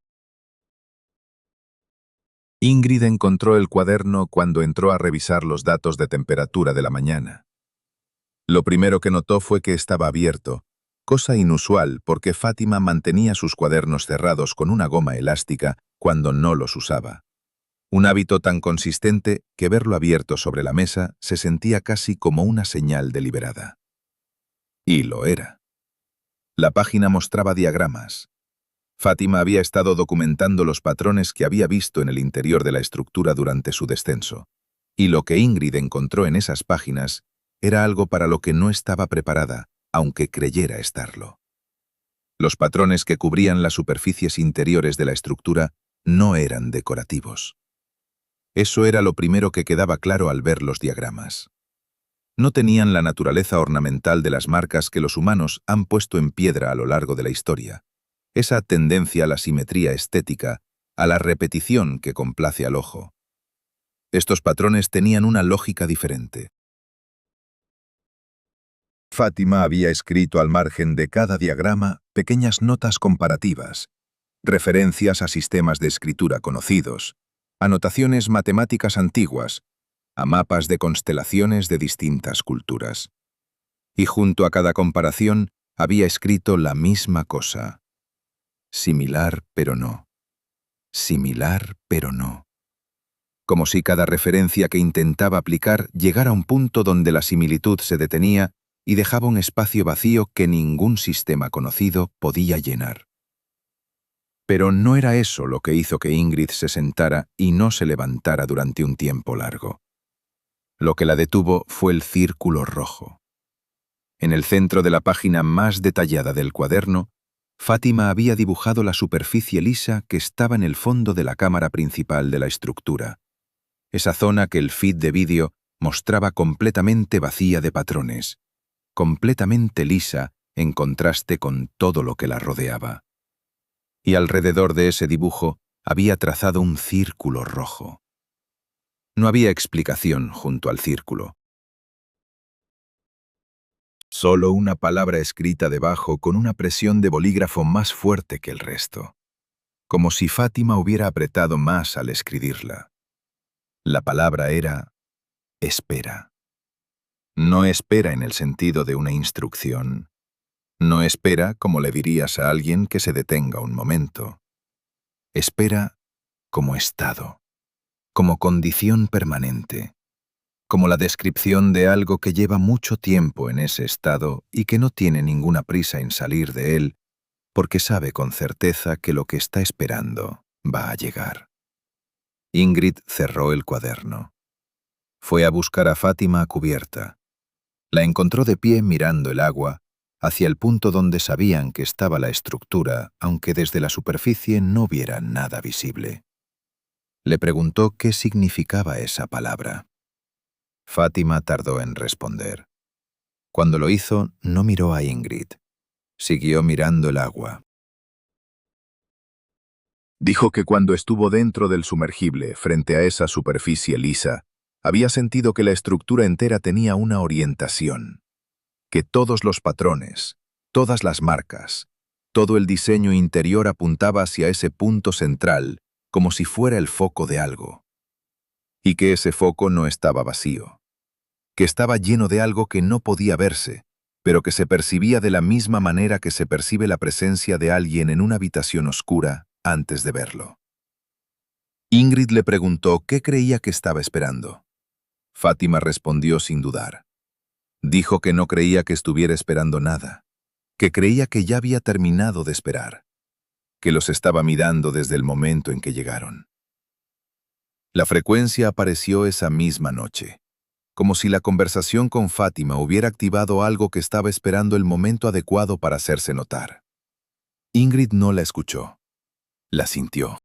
Ingrid encontró el cuaderno cuando entró a revisar los datos de temperatura de la mañana. Lo primero que notó fue que estaba abierto, cosa inusual porque Fátima mantenía sus cuadernos cerrados con una goma elástica cuando no los usaba. Un hábito tan consistente que verlo abierto sobre la mesa se sentía casi como una señal deliberada. Y lo era. La página mostraba diagramas. Fátima había estado documentando los patrones que había visto en el interior de la estructura durante su descenso, y lo que Ingrid encontró en esas páginas era algo para lo que no estaba preparada, aunque creyera estarlo. Los patrones que cubrían las superficies interiores de la estructura no eran decorativos. Eso era lo primero que quedaba claro al ver los diagramas. No tenían la naturaleza ornamental de las marcas que los humanos han puesto en piedra a lo largo de la historia, esa tendencia a la simetría estética, a la repetición que complace al ojo. Estos patrones tenían una lógica diferente. Fátima había escrito al margen de cada diagrama pequeñas notas comparativas, referencias a sistemas de escritura conocidos, anotaciones matemáticas antiguas, a mapas de constelaciones de distintas culturas. Y junto a cada comparación había escrito la misma cosa. Similar, pero no. Similar, pero no. Como si cada referencia que intentaba aplicar llegara a un punto donde la similitud se detenía y dejaba un espacio vacío que ningún sistema conocido podía llenar. Pero no era eso lo que hizo que Ingrid se sentara y no se levantara durante un tiempo largo. Lo que la detuvo fue el círculo rojo. En el centro de la página más detallada del cuaderno, Fátima había dibujado la superficie lisa que estaba en el fondo de la cámara principal de la estructura, esa zona que el feed de vídeo mostraba completamente vacía de patrones, completamente lisa en contraste con todo lo que la rodeaba. Y alrededor de ese dibujo había trazado un círculo rojo. No había explicación junto al círculo. Solo una palabra escrita debajo con una presión de bolígrafo más fuerte que el resto, como si Fátima hubiera apretado más al escribirla. La palabra era espera. No espera en el sentido de una instrucción. No espera como le dirías a alguien que se detenga un momento. Espera como estado, como condición permanente, como la descripción de algo que lleva mucho tiempo en ese estado y que no tiene ninguna prisa en salir de él, porque sabe con certeza que lo que está esperando va a llegar. Ingrid cerró el cuaderno. Fue a buscar a Fátima a cubierta. La encontró de pie mirando el agua, hacia el punto donde sabían que estaba la estructura, aunque desde la superficie no viera nada visible. Le preguntó qué significaba esa palabra. Fátima tardó en responder. Cuando lo hizo, no miró a Ingrid. Siguió mirando el agua. Dijo que cuando estuvo dentro del sumergible, frente a esa superficie lisa, había sentido que la estructura entera tenía una orientación, que todos los patrones, todas las marcas, todo el diseño interior apuntaba hacia ese punto central, como si fuera el foco de algo, y que ese foco no estaba vacío, que estaba lleno de algo que no podía verse, pero que se percibía de la misma manera que se percibe la presencia de alguien en una habitación oscura antes de verlo. Ingrid le preguntó qué creía que estaba esperando. Fátima respondió sin dudar. Dijo que no creía que estuviera esperando nada, que creía que ya había terminado de esperar, que los estaba mirando desde el momento en que llegaron. La frecuencia apareció esa misma noche, como si la conversación con Fátima hubiera activado algo que estaba esperando el momento adecuado para hacerse notar. Ingrid no la escuchó, la sintió.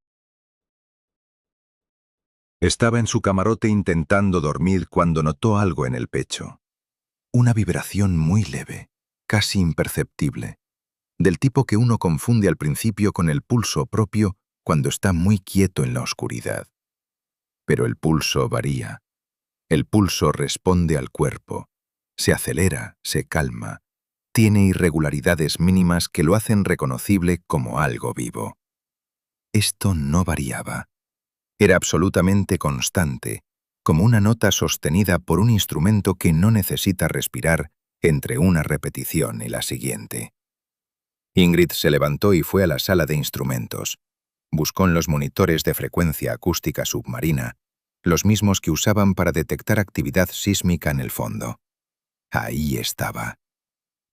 Estaba en su camarote intentando dormir cuando notó algo en el pecho. Una vibración muy leve, casi imperceptible, del tipo que uno confunde al principio con el pulso propio cuando está muy quieto en la oscuridad. Pero el pulso varía. El pulso responde al cuerpo, se acelera, se calma, tiene irregularidades mínimas que lo hacen reconocible como algo vivo. Esto no variaba. Era absolutamente constante, como una nota sostenida por un instrumento que no necesita respirar entre una repetición y la siguiente. Ingrid se levantó y fue a la sala de instrumentos. Buscó en los monitores de frecuencia acústica submarina, los mismos que usaban para detectar actividad sísmica en el fondo. Ahí estaba.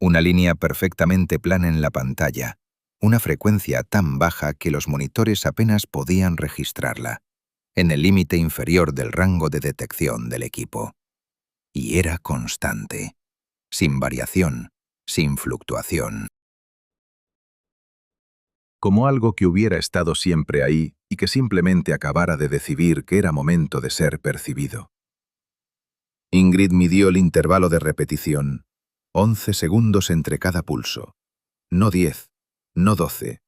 Una línea perfectamente plana en la pantalla, una frecuencia tan baja que los monitores apenas podían registrarla, en el límite inferior del rango de detección del equipo. Y era constante, sin variación, sin fluctuación. Como algo que hubiera estado siempre ahí y que simplemente acabara de decidir que era momento de ser percibido. Ingrid midió el intervalo de repetición, 11 segundos entre cada pulso. No 10, no 12,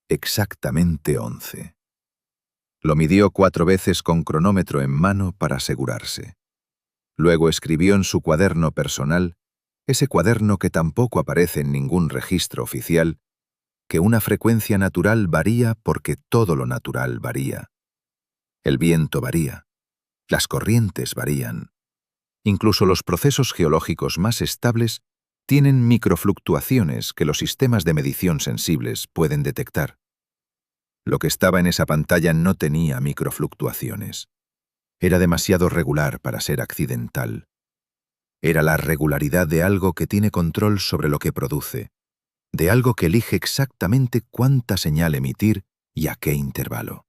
exactamente 11. Lo midió 4 veces con cronómetro en mano para asegurarse. Luego escribió en su cuaderno personal, ese cuaderno que tampoco aparece en ningún registro oficial, que una frecuencia natural varía porque todo lo natural varía. El viento varía, las corrientes varían. Incluso los procesos geológicos más estables tienen microfluctuaciones que los sistemas de medición sensibles pueden detectar. Lo que estaba en esa pantalla no tenía microfluctuaciones. Era demasiado regular para ser accidental. Era la regularidad de algo que tiene control sobre lo que produce, de algo que elige exactamente cuánta señal emitir y a qué intervalo.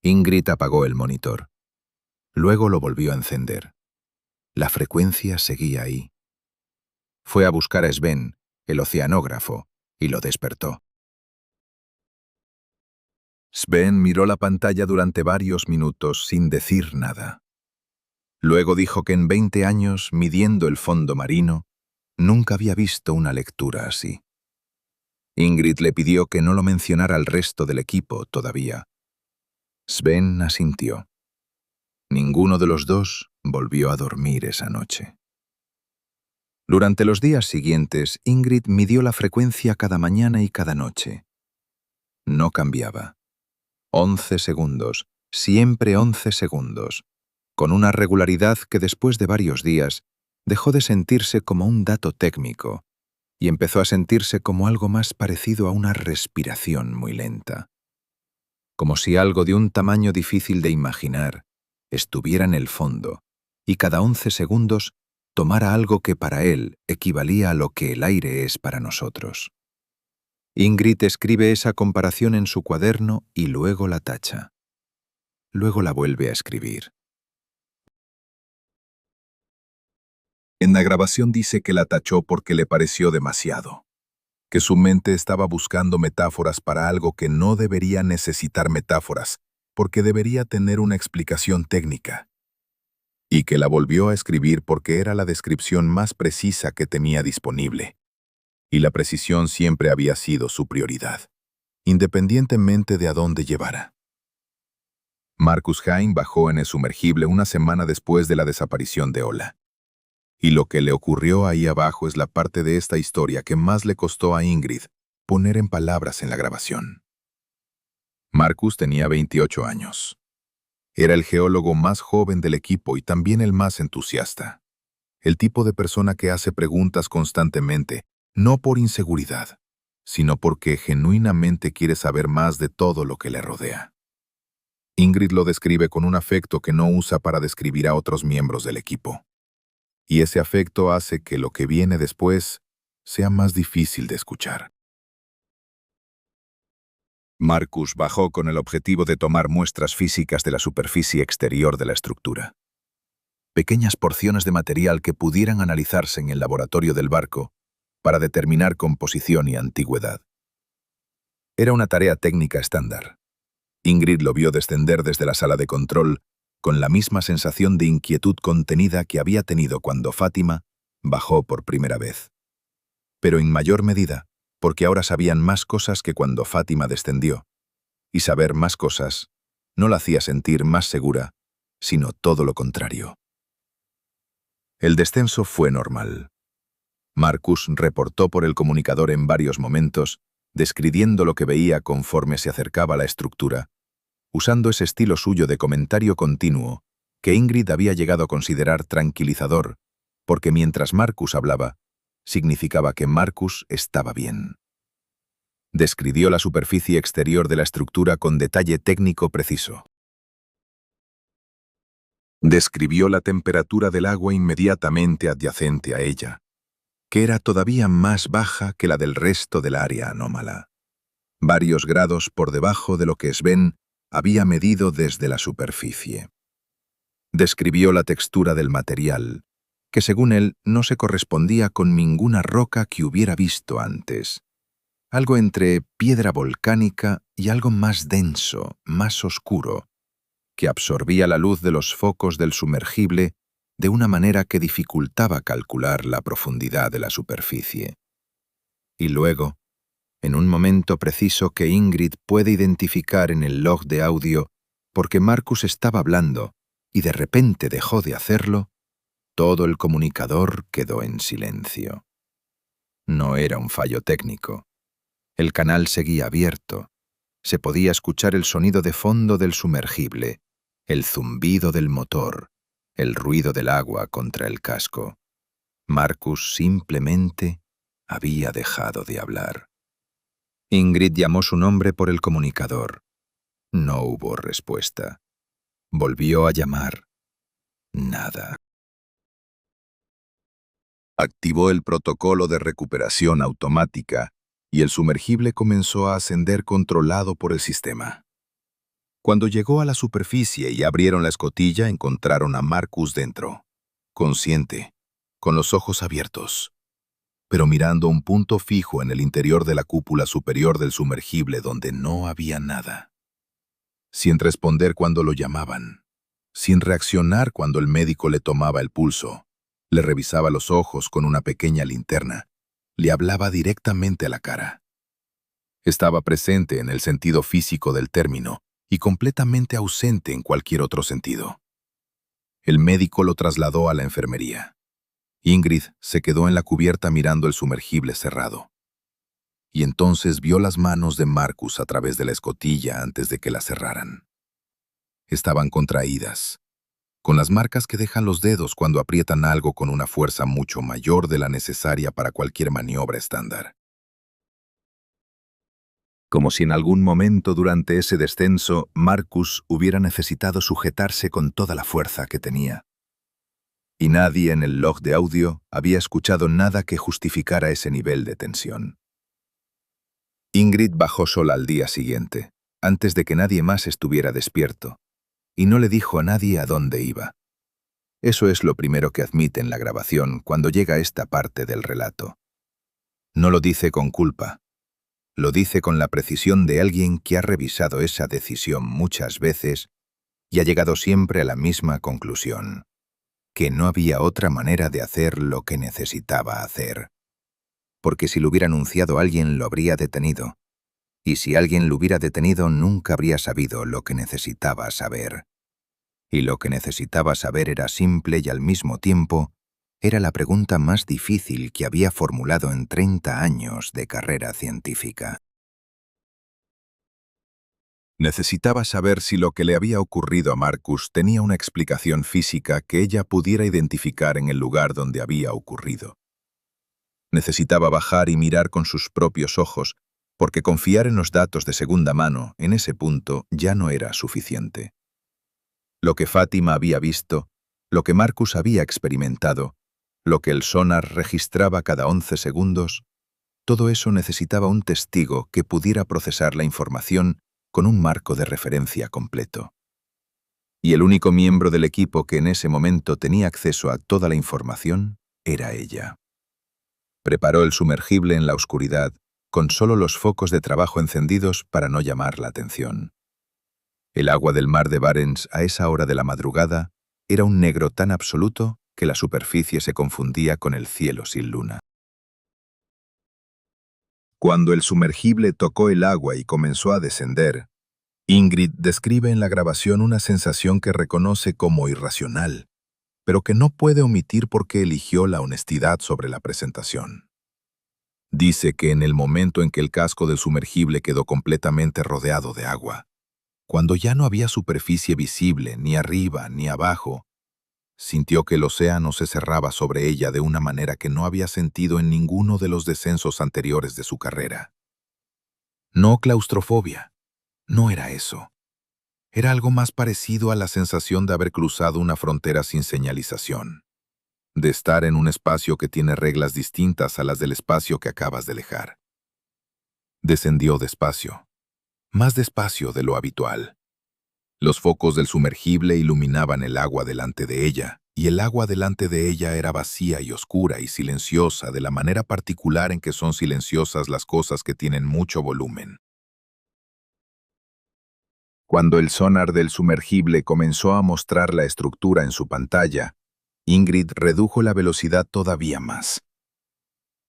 Ingrid apagó el monitor. Luego lo volvió a encender. La frecuencia seguía ahí. Fue a buscar a Sven, el oceanógrafo, y lo despertó. Sven miró la pantalla durante varios minutos sin decir nada. Luego dijo que en 20 años, midiendo el fondo marino, nunca había visto una lectura así. Ingrid le pidió que no lo mencionara al resto del equipo todavía. Sven asintió. Ninguno de los dos volvió a dormir esa noche. Durante los días siguientes, Ingrid midió la frecuencia cada mañana y cada noche. No cambiaba. 11 segundos, siempre 11 segundos, con una regularidad que después de varios días dejó de sentirse como un dato técnico y empezó a sentirse como algo más parecido a una respiración muy lenta. Como si algo de un tamaño difícil de imaginar estuviera en el fondo y cada 11 segundos tomara algo que para él equivalía a lo que el aire es para nosotros. Ingrid escribe esa comparación en su cuaderno y luego la tacha. Luego la vuelve a escribir. En la grabación dice que la tachó porque le pareció demasiado, que su mente estaba buscando metáforas para algo que no debería necesitar metáforas, porque debería tener una explicación técnica, y que la volvió a escribir porque era la descripción más precisa que tenía disponible, y la precisión siempre había sido su prioridad, independientemente de a dónde llevara. Marcus Hain bajó en el sumergible una semana después de la desaparición de Ola. Y lo que le ocurrió ahí abajo es la parte de esta historia que más le costó a Ingrid poner en palabras en la grabación. Marcus tenía 28 años. Era el geólogo más joven del equipo y también el más entusiasta. El tipo de persona que hace preguntas constantemente, no por inseguridad, sino porque genuinamente quiere saber más de todo lo que le rodea. Ingrid lo describe con un afecto que no usa para describir a otros miembros del equipo. Y ese afecto hace que lo que viene después sea más difícil de escuchar. Marcus bajó con el objetivo de tomar muestras físicas de la superficie exterior de la estructura. Pequeñas porciones de material que pudieran analizarse en el laboratorio del barco para determinar composición y antigüedad. Era una tarea técnica estándar. Ingrid lo vio descender desde la sala de control con la misma sensación de inquietud contenida que había tenido cuando Fátima bajó por primera vez. Pero en mayor medida, porque ahora sabían más cosas que cuando Fátima descendió, y saber más cosas no la hacía sentir más segura, sino todo lo contrario. El descenso fue normal. Marcus reportó por el comunicador en varios momentos, describiendo lo que veía conforme se acercaba a la estructura, usando ese estilo suyo de comentario continuo que Ingrid había llegado a considerar tranquilizador, porque mientras Marcus hablaba, significaba que Marcus estaba bien. Describió la superficie exterior de la estructura con detalle técnico preciso. Describió la temperatura del agua inmediatamente adyacente a ella, que era todavía más baja que la del resto del área anómala, varios grados por debajo de lo que Sven había medido desde la superficie. Describió la textura del material, que según él no se correspondía con ninguna roca que hubiera visto antes. Algo entre piedra volcánica y algo más denso, más oscuro, que absorbía la luz de los focos del sumergible de una manera que dificultaba calcular la profundidad de la superficie. Y luego, en un momento preciso que Ingrid puede identificar en el log de audio, porque Marcus estaba hablando y de repente dejó de hacerlo, todo el comunicador quedó en silencio. No era un fallo técnico. El canal seguía abierto. Se podía escuchar el sonido de fondo del sumergible, el zumbido del motor, el ruido del agua contra el casco. Marcus simplemente había dejado de hablar. Ingrid llamó su nombre por el comunicador. No hubo respuesta. Volvió a llamar. Nada. Activó el protocolo de recuperación automática y el sumergible comenzó a ascender controlado por el sistema. Cuando llegó a la superficie y abrieron la escotilla, encontraron a Marcus dentro, consciente, con los ojos abiertos, pero mirando un punto fijo en el interior de la cúpula superior del sumergible donde no había nada. Sin responder cuando lo llamaban, sin reaccionar cuando el médico le tomaba el pulso, le revisaba los ojos con una pequeña linterna, le hablaba directamente a la cara. Estaba presente en el sentido físico del término y completamente ausente en cualquier otro sentido. El médico lo trasladó a la enfermería. Ingrid se quedó en la cubierta mirando el sumergible cerrado. Y entonces vio las manos de Marcus a través de la escotilla antes de que la cerraran. Estaban contraídas, con las marcas que dejan los dedos cuando aprietan algo con una fuerza mucho mayor de la necesaria para cualquier maniobra estándar. Como si en algún momento durante ese descenso Marcus hubiera necesitado sujetarse con toda la fuerza que tenía. Y nadie en el log de audio había escuchado nada que justificara ese nivel de tensión. Ingrid bajó sola al día siguiente, antes de que nadie más estuviera despierto, y no le dijo a nadie a dónde iba. Eso es lo primero que admite en la grabación cuando llega a esta parte del relato. No lo dice con culpa. Lo dice con la precisión de alguien que ha revisado esa decisión muchas veces y ha llegado siempre a la misma conclusión, que no había otra manera de hacer lo que necesitaba hacer. Porque si lo hubiera anunciado alguien lo habría detenido, y si alguien lo hubiera detenido nunca habría sabido lo que necesitaba saber. Y lo que necesitaba saber era simple y al mismo tiempo era la pregunta más difícil que había formulado en 30 años de carrera científica. Necesitaba saber si lo que le había ocurrido a Marcus tenía una explicación física que ella pudiera identificar en el lugar donde había ocurrido. Necesitaba bajar y mirar con sus propios ojos, porque confiar en los datos de segunda mano en ese punto ya no era suficiente. Lo que Fátima había visto, lo que Marcus había experimentado, lo que el sonar registraba cada 11 segundos, todo eso necesitaba un testigo que pudiera procesar la información con un marco de referencia completo. Y el único miembro del equipo que en ese momento tenía acceso a toda la información era ella. Preparó el sumergible en la oscuridad, con solo los focos de trabajo encendidos para no llamar la atención. El agua del mar de Barents a esa hora de la madrugada era un negro tan absoluto que la superficie se confundía con el cielo sin luna. Cuando el sumergible tocó el agua y comenzó a descender, Ingrid describe en la grabación una sensación que reconoce como irracional, pero que no puede omitir porque eligió la honestidad sobre la presentación. Dice que en el momento en que el casco del sumergible quedó completamente rodeado de agua, cuando ya no había superficie visible ni arriba ni abajo, sintió que el océano se cerraba sobre ella de una manera que no había sentido en ninguno de los descensos anteriores de su carrera. No claustrofobia, no era eso. Era algo más parecido a la sensación de haber cruzado una frontera sin señalización, de estar en un espacio que tiene reglas distintas a las del espacio que acabas de dejar. Descendió despacio, más despacio de lo habitual. Los focos del sumergible iluminaban el agua delante de ella, y el agua delante de ella era vacía y oscura y silenciosa de la manera particular en que son silenciosas las cosas que tienen mucho volumen. Cuando el sonar del sumergible comenzó a mostrar la estructura en su pantalla, Ingrid redujo la velocidad todavía más.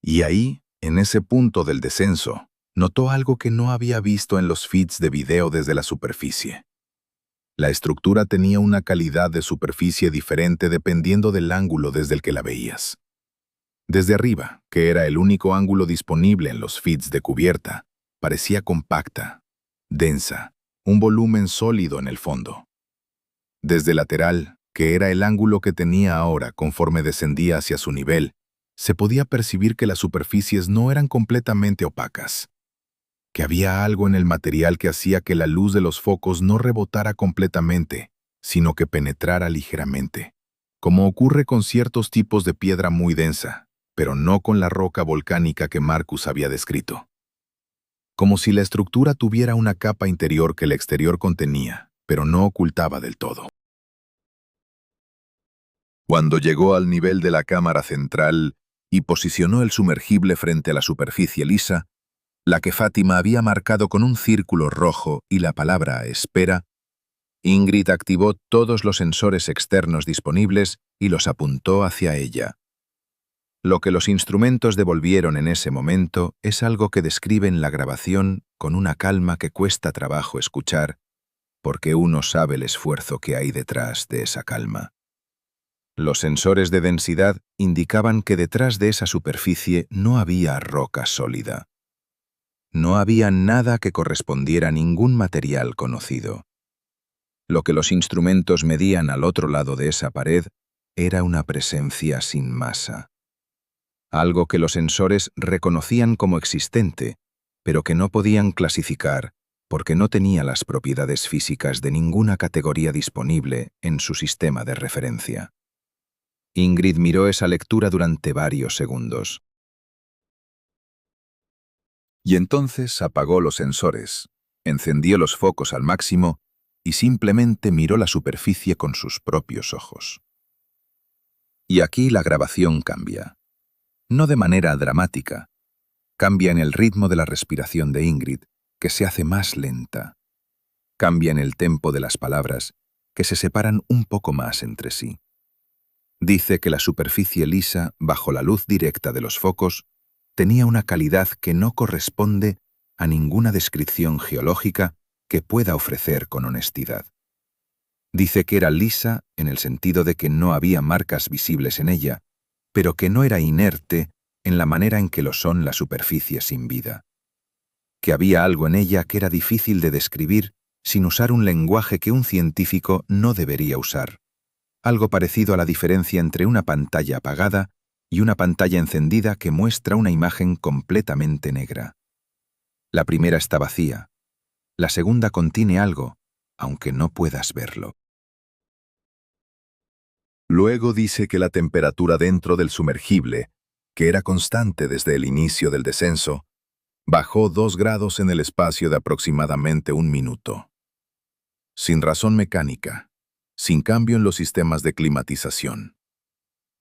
Y ahí, en ese punto del descenso, notó algo que no había visto en los feeds de video desde la superficie. La estructura tenía una calidad de superficie diferente dependiendo del ángulo desde el que la veías. Desde arriba, que era el único ángulo disponible en los feeds de cubierta, parecía compacta, densa, un volumen sólido en el fondo. Desde lateral, que era el ángulo que tenía ahora conforme descendía hacia su nivel, se podía percibir que las superficies no eran completamente opacas, que había algo en el material que hacía que la luz de los focos no rebotara completamente, sino que penetrara ligeramente, como ocurre con ciertos tipos de piedra muy densa, pero no con la roca volcánica que Marcus había descrito. Como si la estructura tuviera una capa interior que el exterior contenía, pero no ocultaba del todo. Cuando llegó al nivel de la cámara central y posicionó el sumergible frente a la superficie lisa, la que Fátima había marcado con un círculo rojo y la palabra espera, Ingrid activó todos los sensores externos disponibles y los apuntó hacia ella. Lo que los instrumentos devolvieron en ese momento es algo que describen la grabación con una calma que cuesta trabajo escuchar, porque uno sabe el esfuerzo que hay detrás de esa calma. Los sensores de densidad indicaban que detrás de esa superficie no había roca sólida. No había nada que correspondiera a ningún material conocido. Lo que los instrumentos medían al otro lado de esa pared era una presencia sin masa. Algo que los sensores reconocían como existente, pero que no podían clasificar porque no tenía las propiedades físicas de ninguna categoría disponible en su sistema de referencia. Ingrid miró esa lectura durante varios segundos. Y entonces apagó los sensores, encendió los focos al máximo y simplemente miró la superficie con sus propios ojos. Y aquí la grabación cambia. No de manera dramática. Cambia en el ritmo de la respiración de Ingrid, que se hace más lenta. Cambia en el tempo de las palabras, que se separan un poco más entre sí. Dice que la superficie lisa, bajo la luz directa de los focos, tenía una calidad que no corresponde a ninguna descripción geológica que pueda ofrecer con honestidad. Dice que era lisa en el sentido de que no había marcas visibles en ella, pero que no era inerte en la manera en que lo son las superficies sin vida. Que había algo en ella que era difícil de describir sin usar un lenguaje que un científico no debería usar. Algo parecido a la diferencia entre una pantalla apagada y una pantalla encendida que muestra una imagen completamente negra. La primera está vacía. La segunda contiene algo, aunque no puedas verlo. Luego dice que la temperatura dentro del sumergible, que era constante desde el inicio del descenso, bajó 2 grados en el espacio de aproximadamente 1 minuto. Sin razón mecánica, sin cambio en los sistemas de climatización.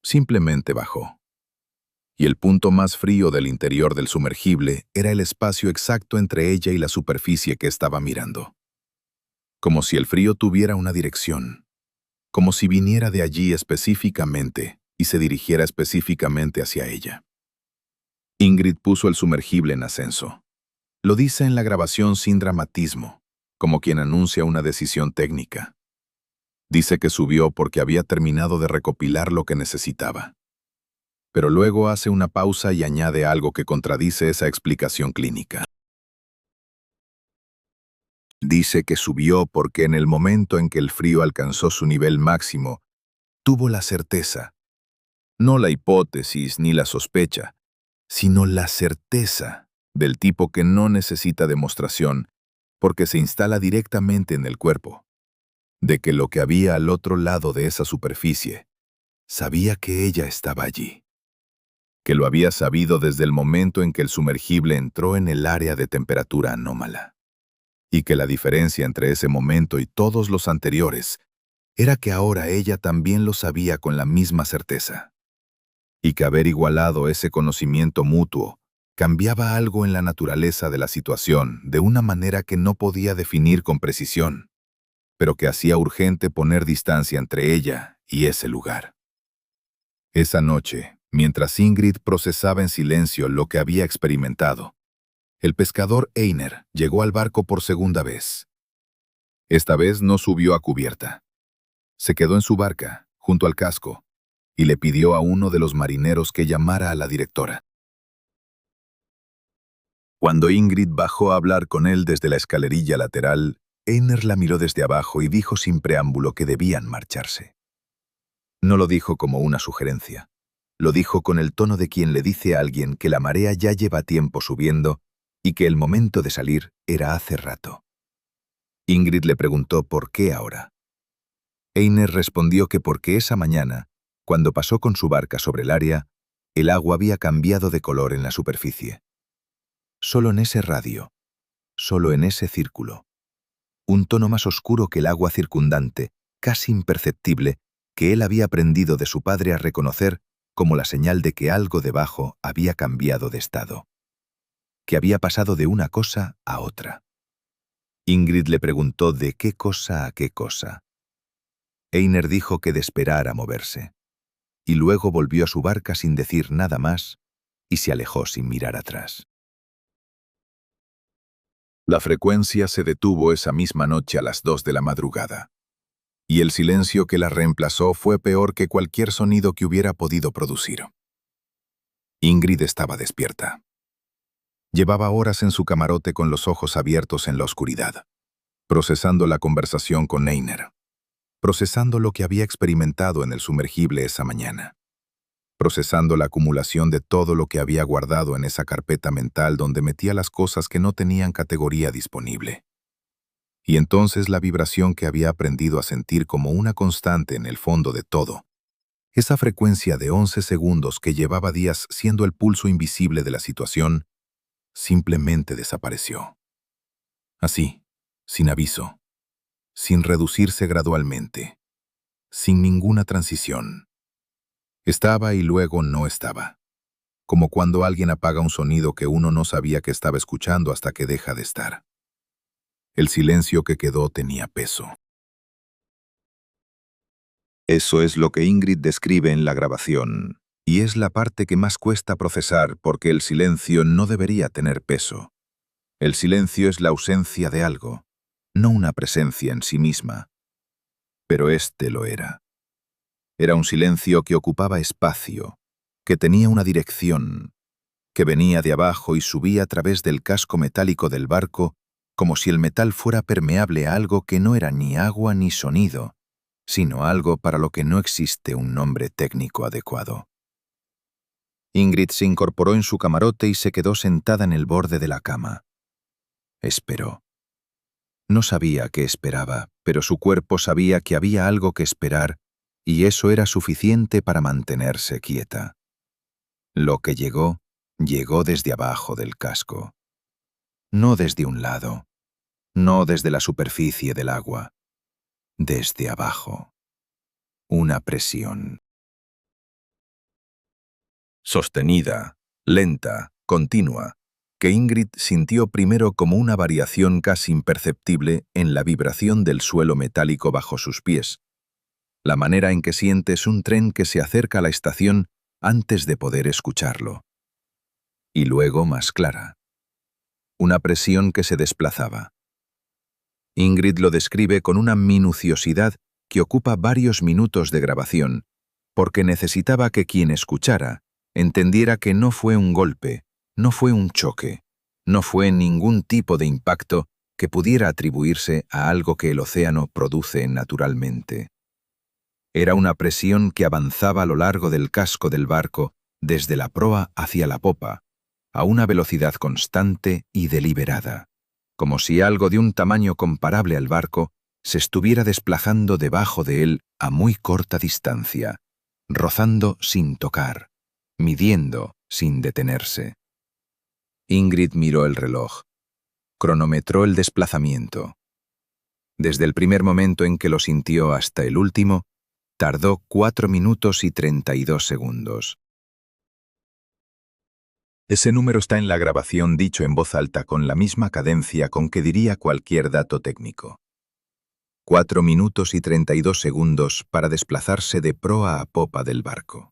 Simplemente bajó. Y el punto más frío del interior del sumergible era el espacio exacto entre ella y la superficie que estaba mirando. Como si el frío tuviera una dirección. Como si viniera de allí específicamente y se dirigiera específicamente hacia ella. Ingrid puso el sumergible en ascenso. Lo dice en la grabación sin dramatismo, como quien anuncia una decisión técnica. Dice que subió porque había terminado de recopilar lo que necesitaba. Pero luego hace una pausa y añade algo que contradice esa explicación clínica. Dice que subió porque en el momento en que el frío alcanzó su nivel máximo, tuvo la certeza, no la hipótesis ni la sospecha, sino la certeza del tipo que no necesita demostración porque se instala directamente en el cuerpo, de que lo que había al otro lado de esa superficie, sabía que ella estaba allí. Que lo había sabido desde el momento en que el sumergible entró en el área de temperatura anómala. Y que la diferencia entre ese momento y todos los anteriores era que ahora ella también lo sabía con la misma certeza. Y que haber igualado ese conocimiento mutuo cambiaba algo en la naturaleza de la situación de una manera que no podía definir con precisión, pero que hacía urgente poner distancia entre ella y ese lugar. Esa noche, mientras Ingrid procesaba en silencio lo que había experimentado, El pescador Einar llegó al barco por segunda vez. Esta vez no subió a cubierta. Se quedó en su barca, junto al casco, y le pidió a uno de los marineros que llamara a la directora. Cuando Ingrid bajó a hablar con él desde la escalerilla lateral, Einar la miró desde abajo y dijo sin preámbulo que debían marcharse. No lo dijo como una sugerencia. Lo dijo con el tono de quien le dice a alguien que la marea ya lleva tiempo subiendo y que el momento de salir era hace rato. Ingrid le preguntó por qué ahora. Einar respondió que porque esa mañana, cuando pasó con su barca sobre el área, el agua había cambiado de color en la superficie. Solo en ese radio, solo en ese círculo. Un tono más oscuro que el agua circundante, casi imperceptible, que él había aprendido de su padre a reconocer como la señal de que algo debajo había cambiado de estado, que había pasado de una cosa a otra. Ingrid le preguntó de qué cosa a qué cosa. Einar dijo que de esperar a moverse, y luego volvió a su barca sin decir nada más y se alejó sin mirar atrás. La frecuencia se detuvo esa misma noche a las 2 de la madrugada, y el silencio que la reemplazó fue peor que cualquier sonido que hubiera podido producir. Ingrid estaba despierta. Llevaba horas en su camarote con los ojos abiertos en la oscuridad, procesando la conversación con Einar, procesando lo que había experimentado en el sumergible esa mañana, procesando la acumulación de todo lo que había guardado en esa carpeta mental donde metía las cosas que no tenían categoría disponible. Y entonces la vibración que había aprendido a sentir como una constante en el fondo de todo, esa frecuencia de 11 segundos que llevaba días siendo el pulso invisible de la situación, simplemente desapareció. Así, sin aviso, sin reducirse gradualmente, sin ninguna transición. Estaba y luego no estaba, como cuando alguien apaga un sonido que uno no sabía que estaba escuchando hasta que deja de estar. El silencio que quedó tenía peso. Eso es lo que Ingrid describe en la grabación, y es la parte que más cuesta procesar porque el silencio no debería tener peso. El silencio es la ausencia de algo, no una presencia en sí misma. Pero este lo era. Era un silencio que ocupaba espacio, que tenía una dirección, que venía de abajo y subía a través del casco metálico del barco como si el metal fuera permeable a algo que no era ni agua ni sonido, sino algo para lo que no existe un nombre técnico adecuado. Ingrid se incorporó en su camarote y se quedó sentada en el borde de la cama. Esperó. No sabía qué esperaba, pero su cuerpo sabía que había algo que esperar y eso era suficiente para mantenerse quieta. Lo que llegó, llegó desde abajo del casco. No desde un lado, no desde la superficie del agua, desde abajo. Una presión. Sostenida, lenta, continua, que Ingrid sintió primero como una variación casi imperceptible en la vibración del suelo metálico bajo sus pies, la manera en que sientes un tren que se acerca a la estación antes de poder escucharlo. Y luego más clara. Una presión que se desplazaba. Ingrid lo describe con una minuciosidad que ocupa varios minutos de grabación, porque necesitaba que quien escuchara entendiera que no fue un golpe, no fue un choque, no fue ningún tipo de impacto que pudiera atribuirse a algo que el océano produce naturalmente. Era una presión que avanzaba a lo largo del casco del barco, desde la proa hacia la popa, a una velocidad constante y deliberada, como si algo de un tamaño comparable al barco se estuviera desplazando debajo de él a muy corta distancia, rozando sin tocar, midiendo sin detenerse. Ingrid miró el reloj, cronometró el desplazamiento. Desde el primer momento en que lo sintió hasta el último, tardó 4 minutos y 32 segundos. Ese número está en la grabación dicho en voz alta con la misma cadencia con que diría cualquier dato técnico. 4 minutos y 32 segundos para desplazarse de proa a popa del barco.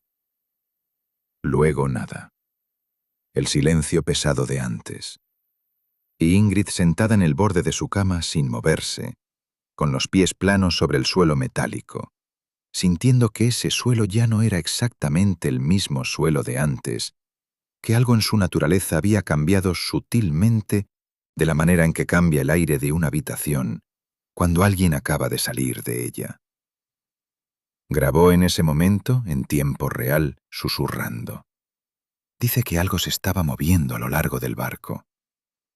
Luego nada. El silencio pesado de antes. y Ingrid sentada en el borde de su cama sin moverse, con los pies planos sobre el suelo metálico, sintiendo que ese suelo ya no era exactamente el mismo suelo de antes, que algo en su naturaleza había cambiado sutilmente de la manera en que cambia el aire de una habitación cuando alguien acaba de salir de ella. Grabó en ese momento, en tiempo real, susurrando. Dice que algo se estaba moviendo a lo largo del barco,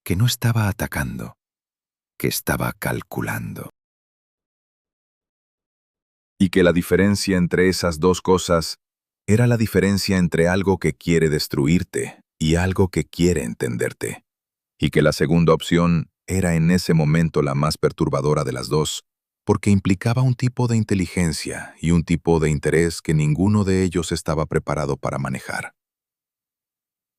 que no estaba atacando, que estaba calculando. Y que la diferencia entre esas dos cosas era la diferencia entre algo que quiere destruirte y algo que quiere entenderte. Y que la segunda opción era en ese momento la más perturbadora de las dos, porque implicaba un tipo de inteligencia y un tipo de interés que ninguno de ellos estaba preparado para manejar.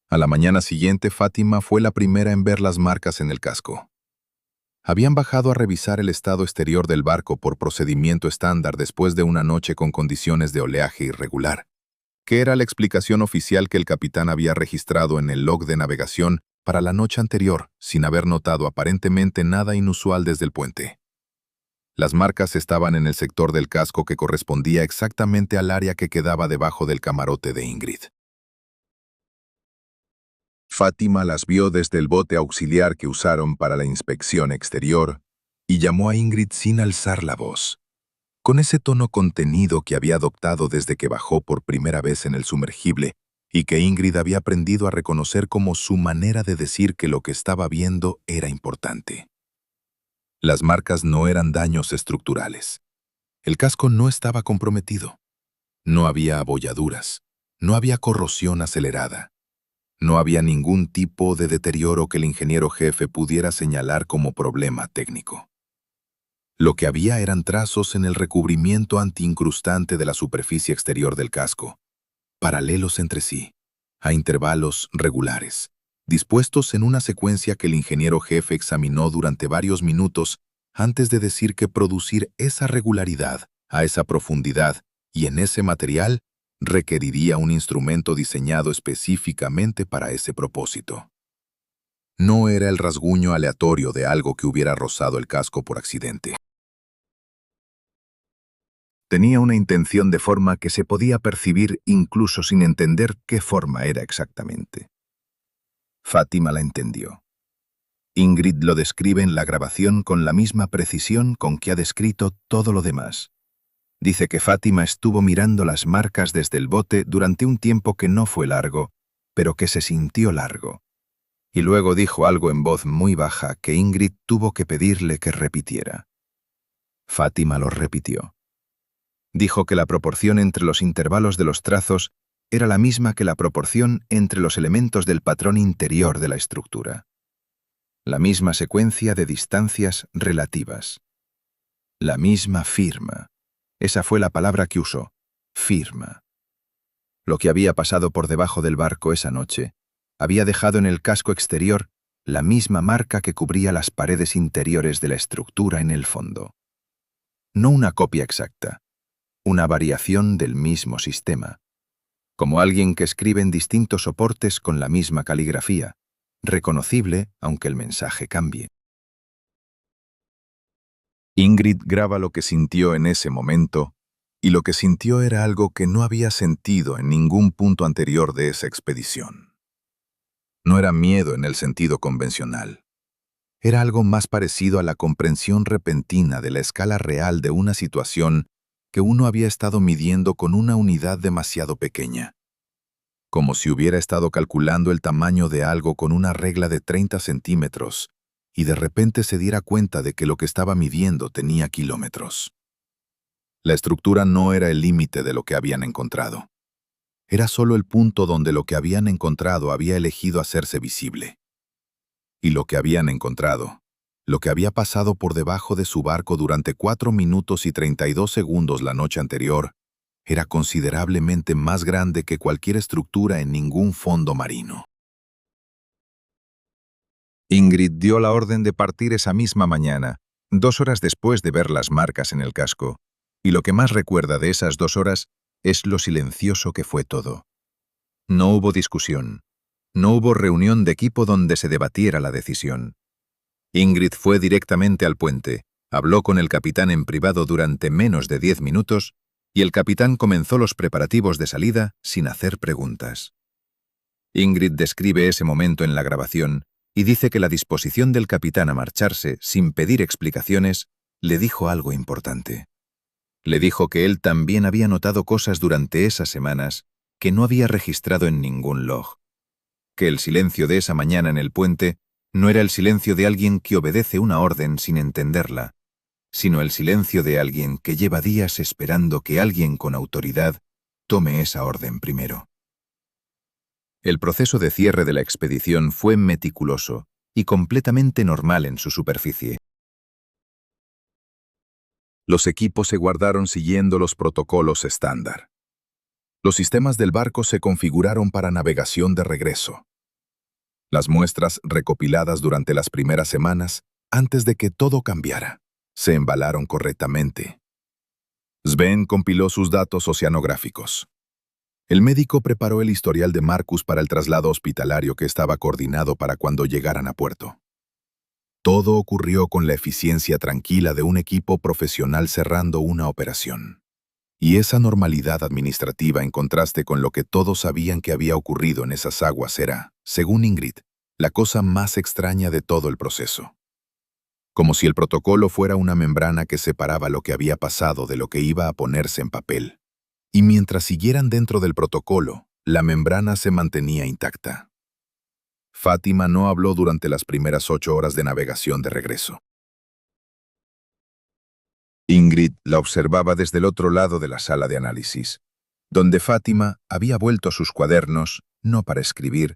A la mañana siguiente, Fátima fue la primera en ver las marcas en el casco. Habían bajado a revisar el estado exterior del barco por procedimiento estándar después de una noche con condiciones de oleaje irregular, que era la explicación oficial que el capitán había registrado en el log de navegación para la noche anterior, sin haber notado aparentemente nada inusual desde el puente. Las marcas estaban en el sector del casco que correspondía exactamente al área que quedaba debajo del camarote de Ingrid. Fátima las vio desde el bote auxiliar que usaron para la inspección exterior y llamó a Ingrid sin alzar la voz, con ese tono contenido que había adoptado desde que bajó por primera vez en el sumergible y que Ingrid había aprendido a reconocer como su manera de decir que lo que estaba viendo era importante. Las marcas no eran daños estructurales. El casco no estaba comprometido. No había abolladuras. No había corrosión acelerada. No había ningún tipo de deterioro que el ingeniero jefe pudiera señalar como problema técnico. Lo que había eran trazos en el recubrimiento antiincrustante de la superficie exterior del casco, paralelos entre sí, a intervalos regulares, dispuestos en una secuencia que el ingeniero jefe examinó durante varios minutos antes de decir que producir esa regularidad, a esa profundidad y en ese material requeriría un instrumento diseñado específicamente para ese propósito. No era el rasguño aleatorio de algo que hubiera rozado el casco por accidente. Tenía una intención de forma que se podía percibir incluso sin entender qué forma era exactamente. Fátima la entendió. Ingrid lo describe en la grabación con la misma precisión con que ha descrito todo lo demás. Dice que Fátima estuvo mirando las marcas desde el bote durante un tiempo que no fue largo, pero que se sintió largo. Y luego dijo algo en voz muy baja que Ingrid tuvo que pedirle que repitiera. Fátima lo repitió. Dijo que la proporción entre los intervalos de los trazos era la misma que la proporción entre los elementos del patrón interior de la estructura. La misma secuencia de distancias relativas. La misma firma. Esa fue la palabra que usó, firma. Lo que había pasado por debajo del barco esa noche había dejado en el casco exterior la misma marca que cubría las paredes interiores de la estructura en el fondo. No una copia exacta, una variación del mismo sistema, como alguien que escribe en distintos soportes con la misma caligrafía, reconocible aunque el mensaje cambie. Ingrid graba lo que sintió en ese momento, y lo que sintió era algo que no había sentido en ningún punto anterior de esa expedición. No era miedo en el sentido convencional. Era algo más parecido a la comprensión repentina de la escala real de una situación que uno había estado midiendo con una unidad demasiado pequeña. Como si hubiera estado calculando el tamaño de algo con una regla de 30 centímetros y de repente se diera cuenta de que lo que estaba midiendo tenía kilómetros. La estructura no era el límite de lo que habían encontrado. Era solo el punto donde lo que habían encontrado había elegido hacerse visible. Y lo que habían encontrado, lo que había pasado por debajo de su barco durante 4 minutos y 32 segundos la noche anterior, era considerablemente más grande que cualquier estructura en ningún fondo marino. Ingrid dio la orden de partir esa misma mañana, 2 horas después de ver las marcas en el casco, y lo que más recuerda de esas 2 horas es lo silencioso que fue todo. No hubo discusión, no hubo reunión de equipo donde se debatiera la decisión. Ingrid fue directamente al puente, habló con el capitán en privado durante menos de 10 minutos y el capitán comenzó los preparativos de salida sin hacer preguntas. Ingrid describe ese momento en la grabación y dice que la disposición del capitán a marcharse sin pedir explicaciones le dijo algo importante. Le dijo que él también había notado cosas durante esas semanas que no había registrado en ningún log. Que el silencio de esa mañana en el puente no era el silencio de alguien que obedece una orden sin entenderla, sino el silencio de alguien que lleva días esperando que alguien con autoridad tome esa orden primero. El proceso de cierre de la expedición fue meticuloso y completamente normal en su superficie. Los equipos se guardaron siguiendo los protocolos estándar. Los sistemas del barco se configuraron para navegación de regreso. Las muestras recopiladas durante las primeras semanas, antes de que todo cambiara, se embalaron correctamente. Sven compiló sus datos oceanográficos. El médico preparó el historial de Marcus para el traslado hospitalario que estaba coordinado para cuando llegaran a puerto. Todo ocurrió con la eficiencia tranquila de un equipo profesional cerrando una operación. Y esa normalidad administrativa en contraste con lo que todos sabían que había ocurrido en esas aguas era, según Ingrid, la cosa más extraña de todo el proceso. Como si el protocolo fuera una membrana que separaba lo que había pasado de lo que iba a ponerse en papel. Y mientras siguieran dentro del protocolo, la membrana se mantenía intacta. Fátima no habló durante las primeras 8 horas de navegación de regreso. Ingrid la observaba desde el otro lado de la sala de análisis, donde Fátima había vuelto a sus cuadernos, no para escribir,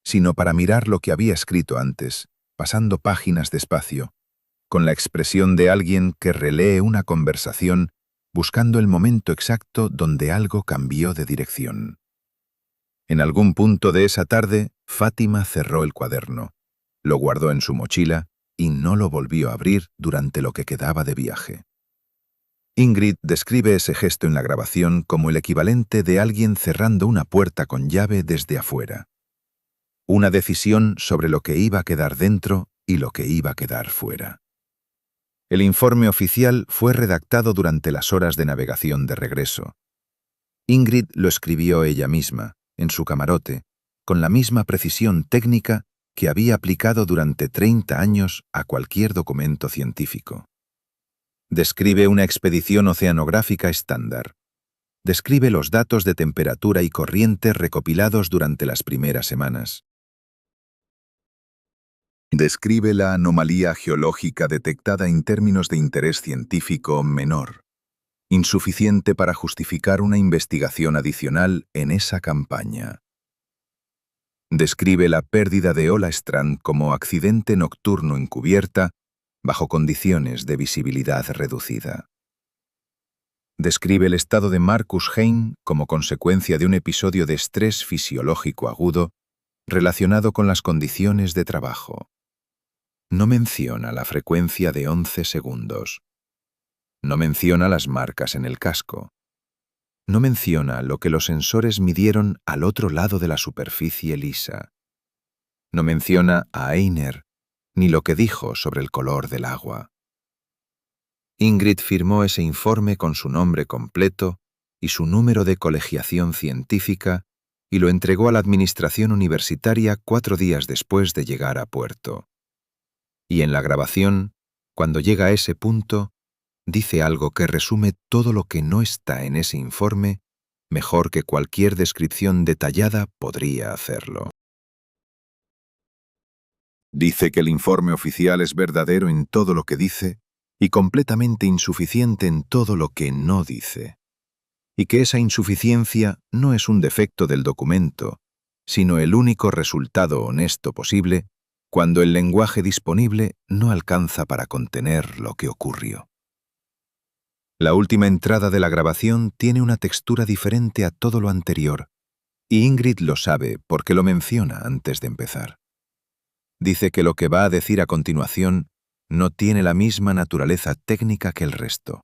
sino para mirar lo que había escrito antes, pasando páginas despacio, con la expresión de alguien que relee una conversación buscando el momento exacto donde algo cambió de dirección. En algún punto de esa tarde, Fátima cerró el cuaderno, lo guardó en su mochila y no lo volvió a abrir durante lo que quedaba de viaje. Ingrid describe ese gesto en la grabación como el equivalente de alguien cerrando una puerta con llave desde afuera. Una decisión sobre lo que iba a quedar dentro y lo que iba a quedar fuera. El informe oficial fue redactado durante las horas de navegación de regreso. Ingrid lo escribió ella misma, en su camarote, con la misma precisión técnica que había aplicado durante 30 años a cualquier documento científico. Describe una expedición oceanográfica estándar. Describe los datos de temperatura y corriente recopilados durante las primeras semanas. Describe la anomalía geológica detectada en términos de interés científico menor, insuficiente para justificar una investigación adicional en esa campaña. Describe la pérdida de Ola Strand como accidente nocturno encubierta bajo condiciones de visibilidad reducida. Describe el estado de Marcus Hein como consecuencia de un episodio de estrés fisiológico agudo relacionado con las condiciones de trabajo. No menciona la frecuencia de 11 segundos. No menciona las marcas en el casco. No menciona lo que los sensores midieron al otro lado de la superficie lisa. No menciona a Einer, ni lo que dijo sobre el color del agua. Ingrid firmó ese informe con su nombre completo y su número de colegiación científica y lo entregó a la administración universitaria 4 días después de llegar a puerto. Y en la grabación, cuando llega a ese punto, dice algo que resume todo lo que no está en ese informe mejor que cualquier descripción detallada podría hacerlo. Dice que el informe oficial es verdadero en todo lo que dice y completamente insuficiente en todo lo que no dice. Y que esa insuficiencia no es un defecto del documento, sino el único resultado honesto posible cuando el lenguaje disponible no alcanza para contener lo que ocurrió. La última entrada de la grabación tiene una textura diferente a todo lo anterior, y Ingrid lo sabe porque lo menciona antes de empezar. Dice que lo que va a decir a continuación no tiene la misma naturaleza técnica que el resto,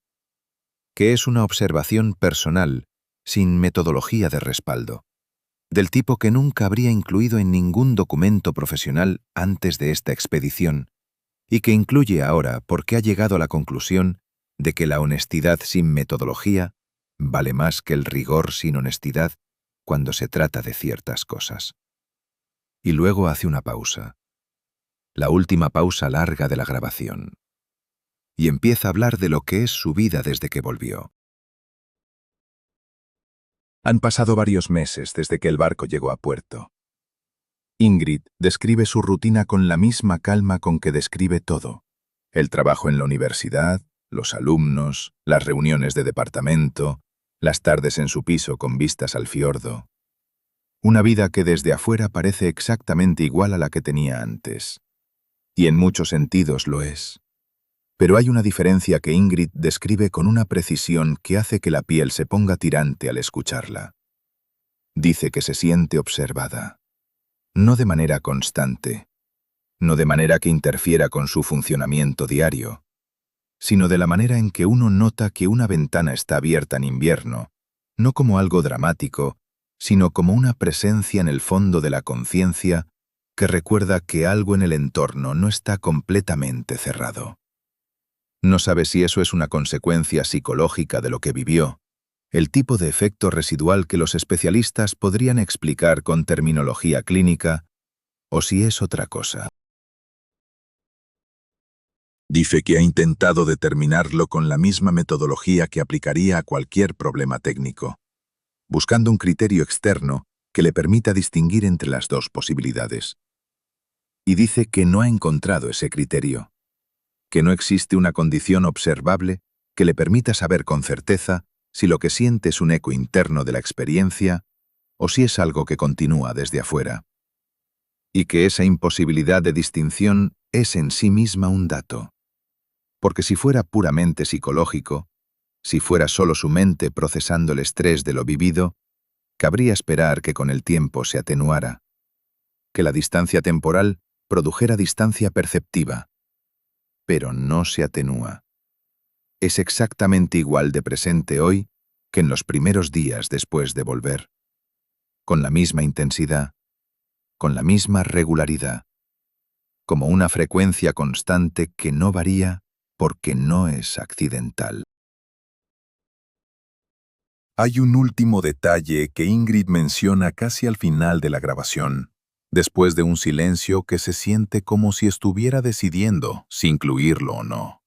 que es una observación personal, sin metodología de respaldo, del tipo que nunca habría incluido en ningún documento profesional antes de esta expedición, y que incluye ahora por qué ha llegado a la conclusión de que la honestidad sin metodología vale más que el rigor sin honestidad cuando se trata de ciertas cosas. Y luego hace una pausa, la última pausa larga de la grabación, y empieza a hablar de lo que es su vida desde que volvió. Han pasado varios meses desde que el barco llegó a puerto. Ingrid describe su rutina con la misma calma con que describe todo: el trabajo en la universidad, los alumnos, las reuniones de departamento, las tardes en su piso con vistas al fiordo. Una vida que desde afuera parece exactamente igual a la que tenía antes. Y en muchos sentidos lo es. Pero hay una diferencia que Ingrid describe con una precisión que hace que la piel se ponga tirante al escucharla. Dice que se siente observada. No de manera constante, no de manera que interfiera con su funcionamiento diario, sino de la manera en que uno nota que una ventana está abierta en invierno, no como algo dramático, sino como una presencia en el fondo de la conciencia que recuerda que algo en el entorno no está completamente cerrado. No sabe si eso es una consecuencia psicológica de lo que vivió, el tipo de efecto residual que los especialistas podrían explicar con terminología clínica, o si es otra cosa. Dice que ha intentado determinarlo con la misma metodología que aplicaría a cualquier problema técnico, buscando un criterio externo que le permita distinguir entre las dos posibilidades. Y dice que no ha encontrado ese criterio, que no existe una condición observable que le permita saber con certeza si lo que siente es un eco interno de la experiencia o si es algo que continúa desde afuera. Y que esa imposibilidad de distinción es en sí misma un dato. Porque si fuera puramente psicológico, si fuera solo su mente procesando el estrés de lo vivido, cabría esperar que con el tiempo se atenuara, que la distancia temporal produjera distancia perceptiva. Pero no se atenúa. Es exactamente igual de presente hoy que en los primeros días después de volver, con la misma intensidad, con la misma regularidad, como una frecuencia constante que no varía porque no es accidental. Hay un último detalle que Ingrid menciona casi al final de la grabación, después de un silencio que se siente como si estuviera decidiendo si incluirlo o no.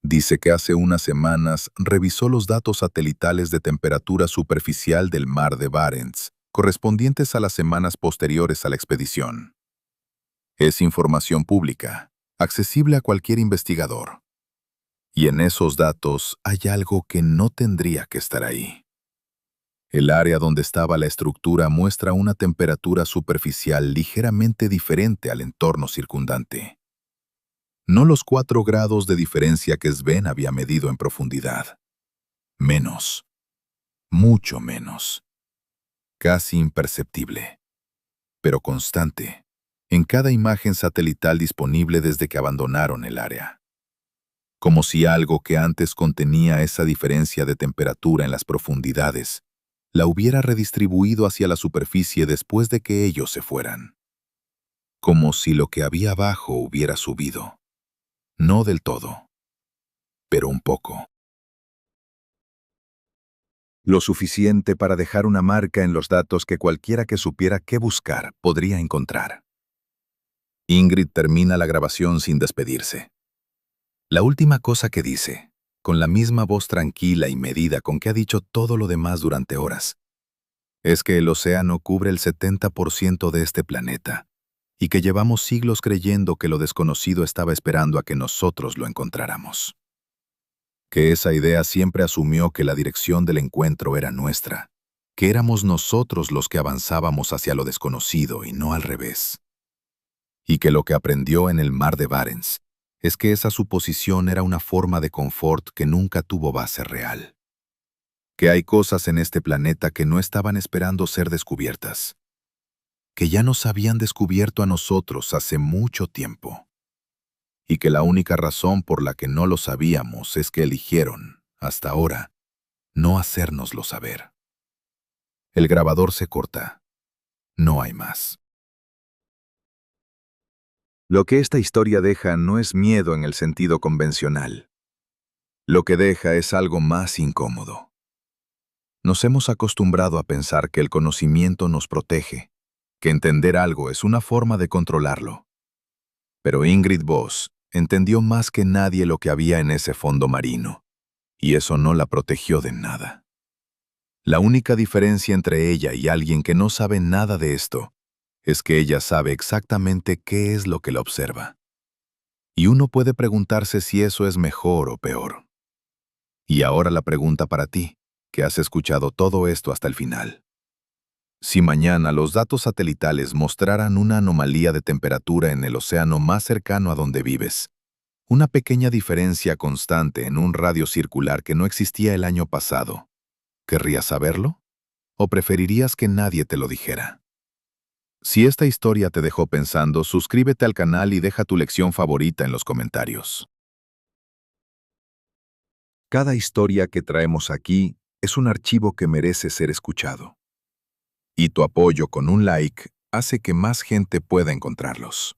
Dice que hace unas semanas revisó los datos satelitales de temperatura superficial del mar de Barents, correspondientes a las semanas posteriores a la expedición. Es información pública, accesible a cualquier investigador. Y en esos datos hay algo que no tendría que estar ahí. El área donde estaba la estructura muestra una temperatura superficial ligeramente diferente al entorno circundante. No los 4 grados de diferencia que Sven había medido en profundidad. Menos. Mucho menos. Casi imperceptible. Pero constante. En cada imagen satelital disponible desde que abandonaron el área. Como si algo que antes contenía esa diferencia de temperatura en las profundidades la hubiera redistribuido hacia la superficie después de que ellos se fueran. Como si lo que había abajo hubiera subido. No del todo, pero un poco. Lo suficiente para dejar una marca en los datos que cualquiera que supiera qué buscar podría encontrar. Ingrid termina la grabación sin despedirse. La última cosa que dice, con la misma voz tranquila y medida con que ha dicho todo lo demás durante horas, es que el océano cubre el 70% de este planeta y que llevamos siglos creyendo que lo desconocido estaba esperando a que nosotros lo encontráramos. Que esa idea siempre asumió que la dirección del encuentro era nuestra, que éramos nosotros los que avanzábamos hacia lo desconocido y no al revés. Y que lo que aprendió en el mar de Barents es que esa suposición era una forma de confort que nunca tuvo base real. Que hay cosas en este planeta que no estaban esperando ser descubiertas, que ya nos habían descubierto a nosotros hace mucho tiempo, y que la única razón por la que no lo sabíamos es que eligieron, hasta ahora, no hacérnoslo saber. El grabador se corta. No hay más. Lo que esta historia deja no es miedo en el sentido convencional. Lo que deja es algo más incómodo. Nos hemos acostumbrado a pensar que el conocimiento nos protege, que entender algo es una forma de controlarlo. Pero Ingrid Voss entendió más que nadie lo que había en ese fondo marino, y eso no la protegió de nada. La única diferencia entre ella y alguien que no sabe nada de esto es que ella sabe exactamente qué es lo que la observa. Y uno puede preguntarse si eso es mejor o peor. Y ahora la pregunta para ti, que has escuchado todo esto hasta el final. Si mañana los datos satelitales mostraran una anomalía de temperatura en el océano más cercano a donde vives, una pequeña diferencia constante en un radio circular que no existía el año pasado, ¿querrías saberlo? ¿O preferirías que nadie te lo dijera? Si esta historia te dejó pensando, suscríbete al canal y deja tu lección favorita en los comentarios. Cada historia que traemos aquí es un archivo que merece ser escuchado. Y tu apoyo con un like hace que más gente pueda encontrarlos.